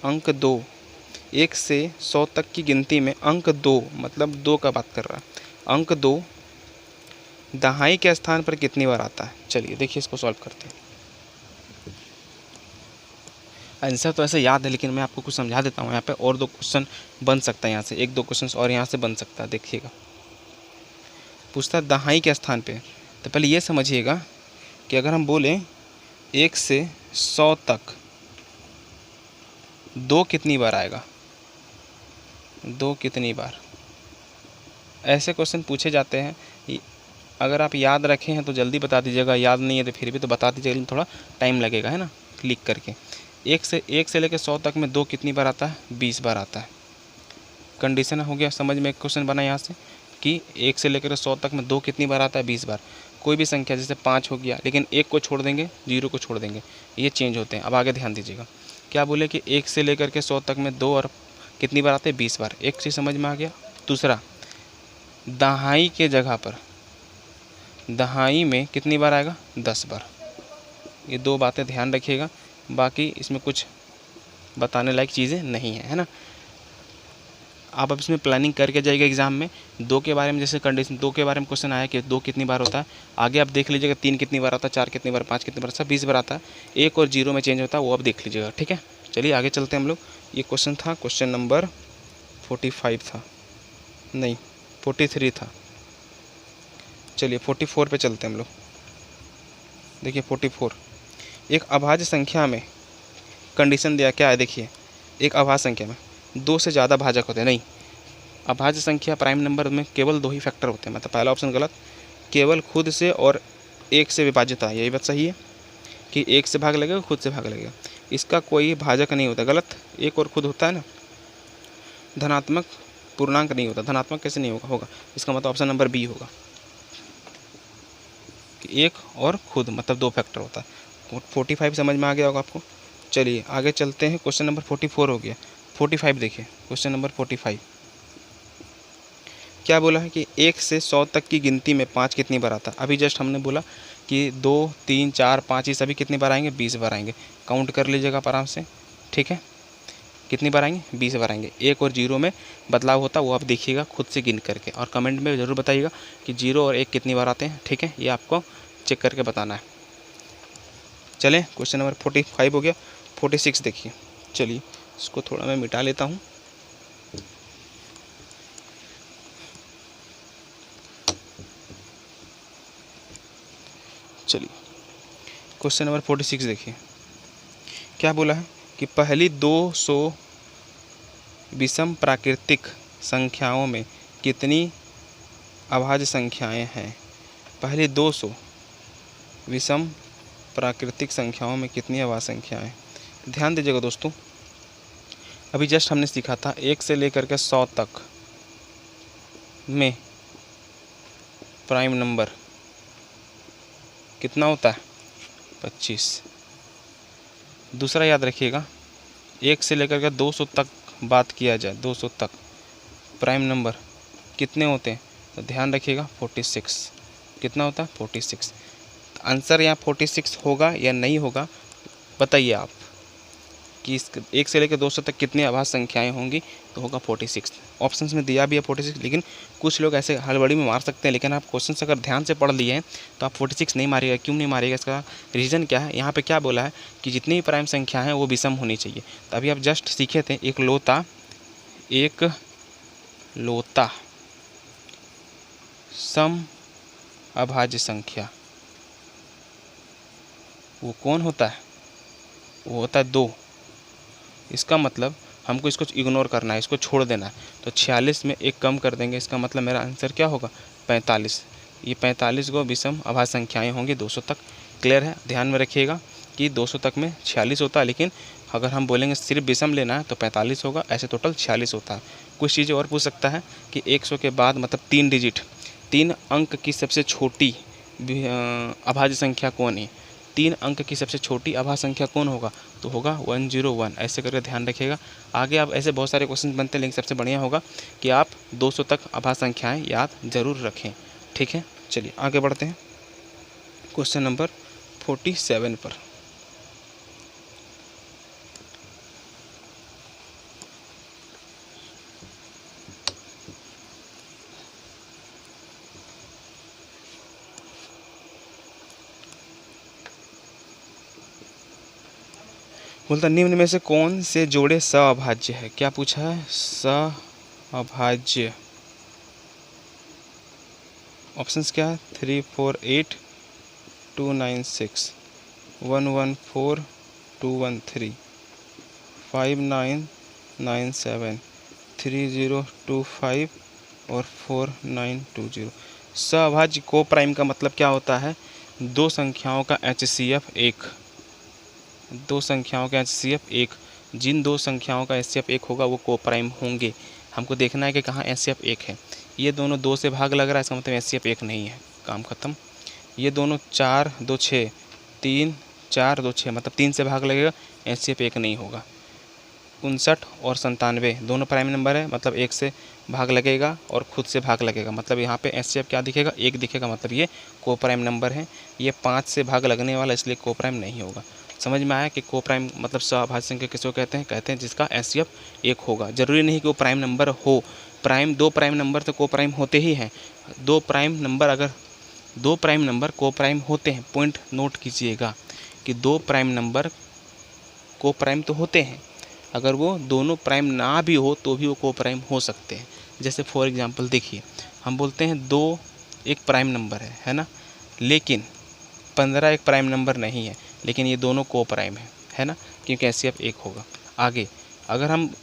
अंक 2, 1 से 100 तक की गिनती में अंक 2 मतलब 2 का बात कर रहा है, अंक 2 दहाई के स्थान पर कितनी बार आता है। चलिए देखिए इसको सॉल्व करते हैं। आंसर तो ऐसे याद है, लेकिन मैं आपको कुछ समझा देता हूँ। यहाँ पे और 2 क्वेश्चन बन सकता है, यहाँ से 1-2 क्वेश्चन और यहाँ से बन सकता है। देखिएगा, पूछता है दहाई के स्थान पे। तो पहले ये समझिएगा कि अगर हम बोलें 1 से 100 तक 2 कितनी बार आएगा, 2 कितनी बार, ऐसे क्वेश्चन पूछे जाते हैं। अगर आप याद रखे हैं तो जल्दी बता दीजिएगा, याद नहीं है तो फिर भी तो बता दीजिएगा, लेकिन थोड़ा टाइम लगेगा, है ना, क्लिक करके। 1 से लेकर 100 तक में 2 कितनी बार आता है, 20 बार आता है। कंडीशन हो गया, समझ में एक क्वेश्चन बना यहाँ से कि 1 से लेकर 100 तक में 2 कितनी बार आता है, 20 बार। कोई भी संख्या जैसे 5 हो गया, लेकिन 1 को छोड़ देंगे, 0 को छोड़ देंगे, ये चेंज होते हैं। अब आगे ध्यान दीजिएगा, क्या बोले कि 1 से लेकर के 100 तक में 2 और कितनी बार आते हैं, 20 बार। एक चीज़ समझ में आ गया। दूसरा, दहाई के जगह पर दहाई में कितनी बार आएगा, 10 बार। ये 2 बातें ध्यान रखिएगा, बाकी इसमें कुछ बताने लायक चीज़ें नहीं है, है ना। आप अब इसमें प्लानिंग करके जाइएगा एग्जाम में। 2 के बारे में जैसे कंडीशन, 2 के बारे में क्वेश्चन आया कि 2 कितनी बार होता है, आगे आप देख लीजिएगा 3 कितनी बार आता है, 4 कितनी बार, 5 कितनी बार, सब 20 बार आता है। 1 और 0 में चेंज होता है, वो आप देख लीजिएगा, ठीक है। चलिए आगे चलते हैं हम लोग। ये क्वेश्चन था, क्वेश्चन नंबर 45 था, नहीं 43 था। चलिए 44 पे चलते हैं हम लोग। देखिए 44, एक अभाज्य संख्या में कंडीशन दिया क्या है, देखिए एक अभाज्य संख्या में 2 से ज़्यादा भाजक होते हैं। नहीं, अभाज्य संख्या प्राइम नंबर में केवल 2 ही फैक्टर होते हैं, मतलब पहला ऑप्शन गलत। केवल खुद से और 1 से विभाजित है, यही बात सही है कि 1 से भाग लगेगा, खुद से भाग लगेगा, इसका कोई भाजक नहीं होता, गलत। 1 और खुद होता है ना, धनात्मक पूर्णांक नहीं होता। धनात्मक कैसे नहीं होगा, इसका मतलब ऑप्शन नंबर बी होगा कि 1 और खुद मतलब 2 फैक्टर होता है। 45 समझ में आ गया होगा आपको। चलिए आगे चलते हैं, क्वेश्चन नंबर 44 हो गया। 45 देखिए, क्वेश्चन नंबर 45 क्या बोला है कि 1 से 100 तक की गिनती में 5 कितनी बार आता है। अभी जस्ट हमने बोला कि 2 3 4 5 ये सभी कितनी बार आएंगे, 20 बार आएंगे। काउंट कर लीजिएगा आप आराम से, ठीक है। कितनी बार आएंगे, 20 बार आएंगे। 1 और 0 में बदलाव होता है, वो आप देखिएगा खुद से गिन करके, और कमेंट में ज़रूर बताइएगा कि 0 और 1 कितनी बार आते हैं, ठीक है। ये आपको चेक करके बताना है। चलें, क्वेश्चन नंबर 45 हो गया। 46 देखिए, चलिए इसको थोड़ा मैं मिटा लेता हूँ। चलिए क्वेश्चन नंबर 46 देखिए, क्या बोला है कि पहली 200 विषम प्राकृतिक संख्याओं में कितनी अभाज्य संख्याएं हैं। पहली 200 विषम प्राकृतिक संख्याओं में कितनी अभाज्य संख्याएं। ध्यान दीजिएगा दोस्तों, अभी जस्ट हमने सीखा था 1 से लेकर के 100 तक में प्राइम नंबर कितना होता है, 25। दूसरा याद रखिएगा, 1 से लेकर के 200 तक बात किया जाए, 200 तक प्राइम नंबर कितने होते हैं, तो ध्यान रखिएगा 46। कितना होता है, 46। आंसर यहाँ 46 होगा या नहीं होगा, बताइए आप कि इस 1 से लेकर 200 तक कितनी अभाज्य संख्याएं होंगी, तो होगा 46। ऑप्शंस में दिया भी है 46, लेकिन कुछ लोग ऐसे हड़बड़ी में मार सकते हैं, लेकिन आप क्वेश्चन अगर ध्यान से पढ़ लिए हैं तो आप 46 नहीं मारिएगा। क्यों नहीं मारिएगा, इसका रीज़न क्या है। यहाँ पे क्या बोला है कि जितनी भी प्राइम संख्या हैं वो विषम होनी चाहिए। तो अभी आप जस्ट सीखे थे एक लोता सम अभाज्य संख्या, वो कौन होता है, वो होता है 2। इसका मतलब हमको इसको इग्नोर करना है, इसको छोड़ देना है। तो 46 में 1 कम कर देंगे, इसका मतलब मेरा आंसर क्या होगा, 45। ये 45 को विषम अभाज्य संख्याएं होंगी 200 तक। क्लियर है, ध्यान में रखिएगा कि 200 तक में 46 होता है, लेकिन अगर हम बोलेंगे सिर्फ विषम लेना है तो 45 होगा, ऐसे टोटल 46 होता है। कुछ चीज़ें और पूछ सकता है कि 100 के बाद मतलब 3 डिजिट 3 अंक की सबसे छोटी अभाज्य संख्या कौन है। 3 अंक की सबसे छोटी अभाज्य संख्या कौन होगा, तो होगा 101। ऐसे करके ध्यान रखिएगा। आगे आप ऐसे बहुत सारे क्वेश्चन बनते हैं, लेकिन सबसे बढ़िया होगा कि आप 200 तक अभाज्य संख्याएं याद जरूर रखें, ठीक है। चलिए आगे बढ़ते हैं क्वेश्चन नंबर 47 पर। बोलता निम्न में से कौन से जोड़े सअभाज्य है। क्या पूछा है, सअभाज्य। ऑप्शंस क्या है, 348 296 114 213 5997 3025 और 4920। सअभाज्य को प्राइम का मतलब क्या होता है, दो संख्याओं का HCF 1। दो संख्याओं का HCF 1, जिन दो संख्याओं का HCF 1 होगा वो को प्राइम होंगे। हमको देखना है कि कहाँ HCF 1 है। ये दोनों 2 से भाग लग रहा है, इसका मतलब HCF 1 नहीं है, काम खत्म। ये दोनों 4 2 6 3 4 2 6 मतलब 3 से भाग लगेगा, HCF 1 नहीं होगा। 59 और 97 दोनों प्राइम नंबर है, मतलब 1 से भाग लगेगा और खुद से भाग लगेगा, मतलब यहाँ पे HCF क्या दिखेगा, 1 दिखेगा, मतलब ये को प्राइम नंबर है। ये 5 से भाग लगने वाला, इसलिए को प्राइम नहीं होगा। समझ में आया कि को प्राइम मतलब सअभाज्य संख्या किसको कहते हैं जिसका HCF 1 होगा। जरूरी नहीं कि वो प्राइम नंबर हो, दो प्राइम नंबर तो को प्राइम होते ही हैं। दो प्राइम नंबर को प्राइम होते हैं। पॉइंट नोट कीजिएगा कि 2 प्राइम नंबर को प्राइम तो होते हैं, अगर वो दोनों प्राइम ना भी हो तो भी वो को प्राइम हो सकते हैं। जैसे फॉर एग्जांपल देखिए, हम बोलते हैं 2 एक प्राइम नंबर है ना, लेकिन 15 एक प्राइम नंबर नहीं है, लेकिन ये दोनों को प्राइम है ना, क्योंकि HCF 1 होगा। आगे अगर हम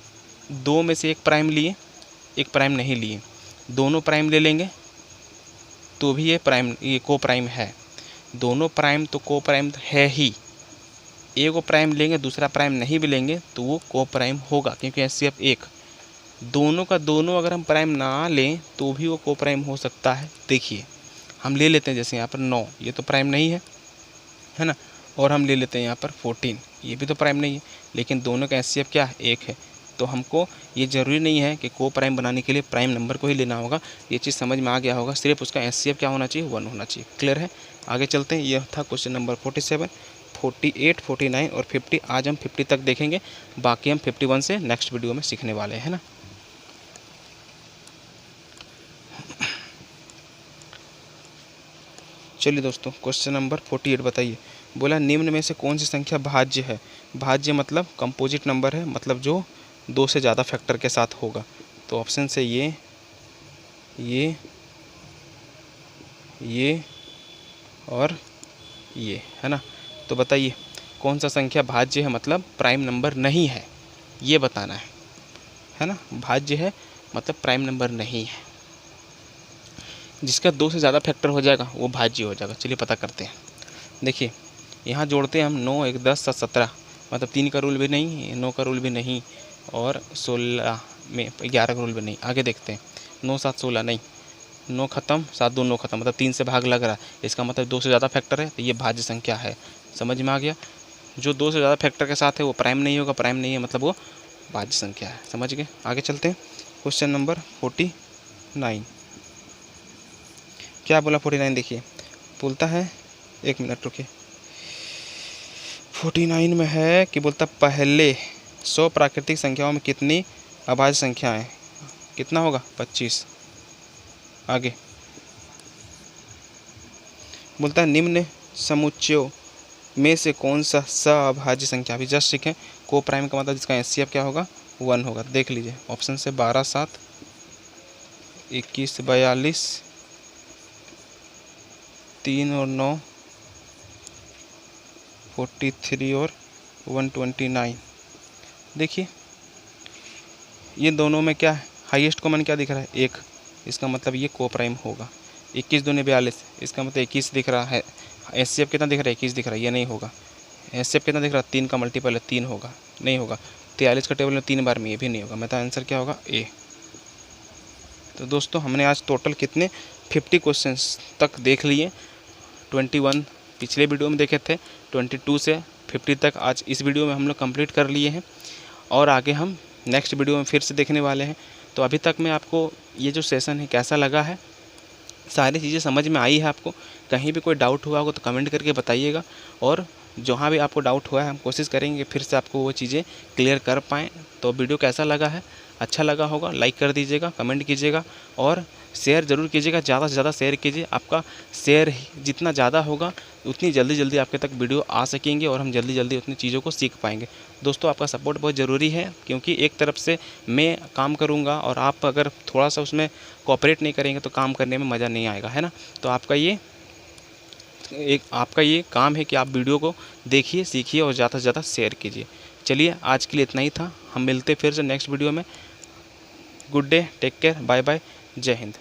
2 में से एक प्राइम लिए, एक प्राइम नहीं लिए, दोनों प्राइम ले लेंगे तो भी ये को प्राइम है। दोनों प्राइम तो को प्राइम है ही, एक को प्राइम लेंगे दूसरा प्राइम नहीं भी लेंगे तो वो को प्राइम होगा, क्योंकि HCF 1। दोनों का दोनों अगर हम प्राइम ना लें तो भी वो को प्राइम हो सकता है। देखिए हम ले लेते हैं जैसे यहाँ पर 9, ये तो प्राइम नहीं है ना, और हम ले लेते हैं यहाँ पर 14, ये भी तो प्राइम नहीं है, लेकिन दोनों का HCF क्या है, 1 है। तो हमको ये ज़रूरी नहीं है कि को प्राइम बनाने के लिए प्राइम नंबर को ही लेना होगा। ये चीज़ समझ में आ गया होगा। सिर्फ उसका HCF क्या होना चाहिए, 1 होना चाहिए। क्लियर है? आगे चलते हैं। यह था क्वेश्चन नंबर 47, 48, 49 और 50। आज हम 50 तक देखेंगे, बाकी हम 51 से नेक्स्ट वीडियो में सीखने वाले हैं ना। चलिए दोस्तों, क्वेश्चन नंबर 48 बताइए। बोला निम्न में से कौन सी संख्या भाज्य है। भाज्य मतलब कंपोजिट नंबर है, मतलब जो 2 से ज़्यादा फैक्टर के साथ होगा। तो ऑप्शन से ये और ये है ना। तो बताइए कौन सा संख्या भाज्य है, मतलब प्राइम नंबर नहीं है, ये बताना है ना। भाज्य है मतलब प्राइम नंबर नहीं है। जिसका 2 से ज़्यादा फैक्टर हो जाएगा वो भाज्य हो जाएगा। चलिए पता करते हैं। देखिए यहाँ जोड़ते हैं हम 9, 1, 10, 7, 17, मतलब 3 का रूल भी नहीं, 9 का रूल भी नहीं, और 16 में 11 का रूल भी नहीं। आगे देखते हैं। 9, 7, 16 नहीं, 9 ख़त्म, 7, 2, 9 ख़त्म, मतलब 3 से भाग लग रहा है। इसका मतलब 2 से ज़्यादा फैक्टर है, तो ये भाज्य संख्या है। समझ में आ गया। जो 2 से ज़्यादा फैक्टर के साथ है वो प्राइम नहीं होगा, प्राइम नहीं है मतलब वो भाज्य संख्या है। समझ गए। आगे चलते हैं। क्वेश्चन नंबर 49 क्या बोला। 49 देखिए, बोलता है, 1 मिनट रुकिए। 49 में है कि बोलता पहले 100 प्राकृतिक संख्याओं में कितनी अभाज्य संख्याएं, कितना होगा, 25। आगे बोलता है निम्न समुच्चयों में से कौन सा अभाज्य संख्या, अभी जस्ट सीखें। को प्राइम का मतलब जिसका HCF क्या होगा, 1 होगा। देख लीजिए ऑप्शन से 12, 7, 21, 42, 3 और 9, 43 और 129। देखिए ये दोनों में क्या है, हाईएस्ट कॉमन क्या दिख रहा है, 1। इसका मतलब ये को प्राइम होगा। 21 दूनी 42, इसका मतलब 21 दिख रहा है। HCF कितना दिख रहा है, 21 दिख रहा है, ये नहीं होगा। HCF कितना दिख रहा है, 3 का मल्टीपल है, 3 होगा, नहीं होगा। 43 का टेबल में 3 बार में, ये भी नहीं होगा। मतलब आंसर क्या होगा, A। तो दोस्तों हमने आज टोटल कितने 50 क्वेश्चंस तक देख लिए। 21 पिछले वीडियो में देखे थे, 22 से 50 तक आज इस वीडियो में हम लोग कंप्लीट कर लिए हैं, और आगे हम नेक्स्ट वीडियो में फिर से देखने वाले हैं। तो अभी तक में आपको ये जो सेशन है कैसा लगा है, सारी चीज़ें समझ में आई है आपको। कहीं भी कोई डाउट हुआ होगा तो कमेंट करके बताइएगा, और जहाँ भी आपको डाउट हुआ है हम कोशिश करेंगे फिर से आपको वो चीज़ें क्लियर कर पाएँ। तो वीडियो कैसा लगा है, अच्छा लगा होगा लाइक कर दीजिएगा, कमेंट कीजिएगा और शेयर ज़रूर कीजिएगा। ज़्यादा से ज़्यादा शेयर कीजिए। आपका शेयर जितना ज़्यादा होगा उतनी जल्दी आपके तक वीडियो आ सकेंगे, और हम जल्दी उतनी चीज़ों को सीख पाएंगे। दोस्तों आपका सपोर्ट बहुत ज़रूरी है, क्योंकि एक तरफ से मैं काम करूँगा और आप अगर थोड़ा सा उसमें कोऑपरेट नहीं करेंगे तो काम करने में मज़ा नहीं आएगा, है ना। तो आपका ये काम है कि आप वीडियो को देखिए, सीखिए और ज़्यादा से ज़्यादा शेयर कीजिए। चलिए आज के लिए इतना ही था। हम मिलते फिर से नेक्स्ट वीडियो में। Good day, take care, bye bye, जय हिंद।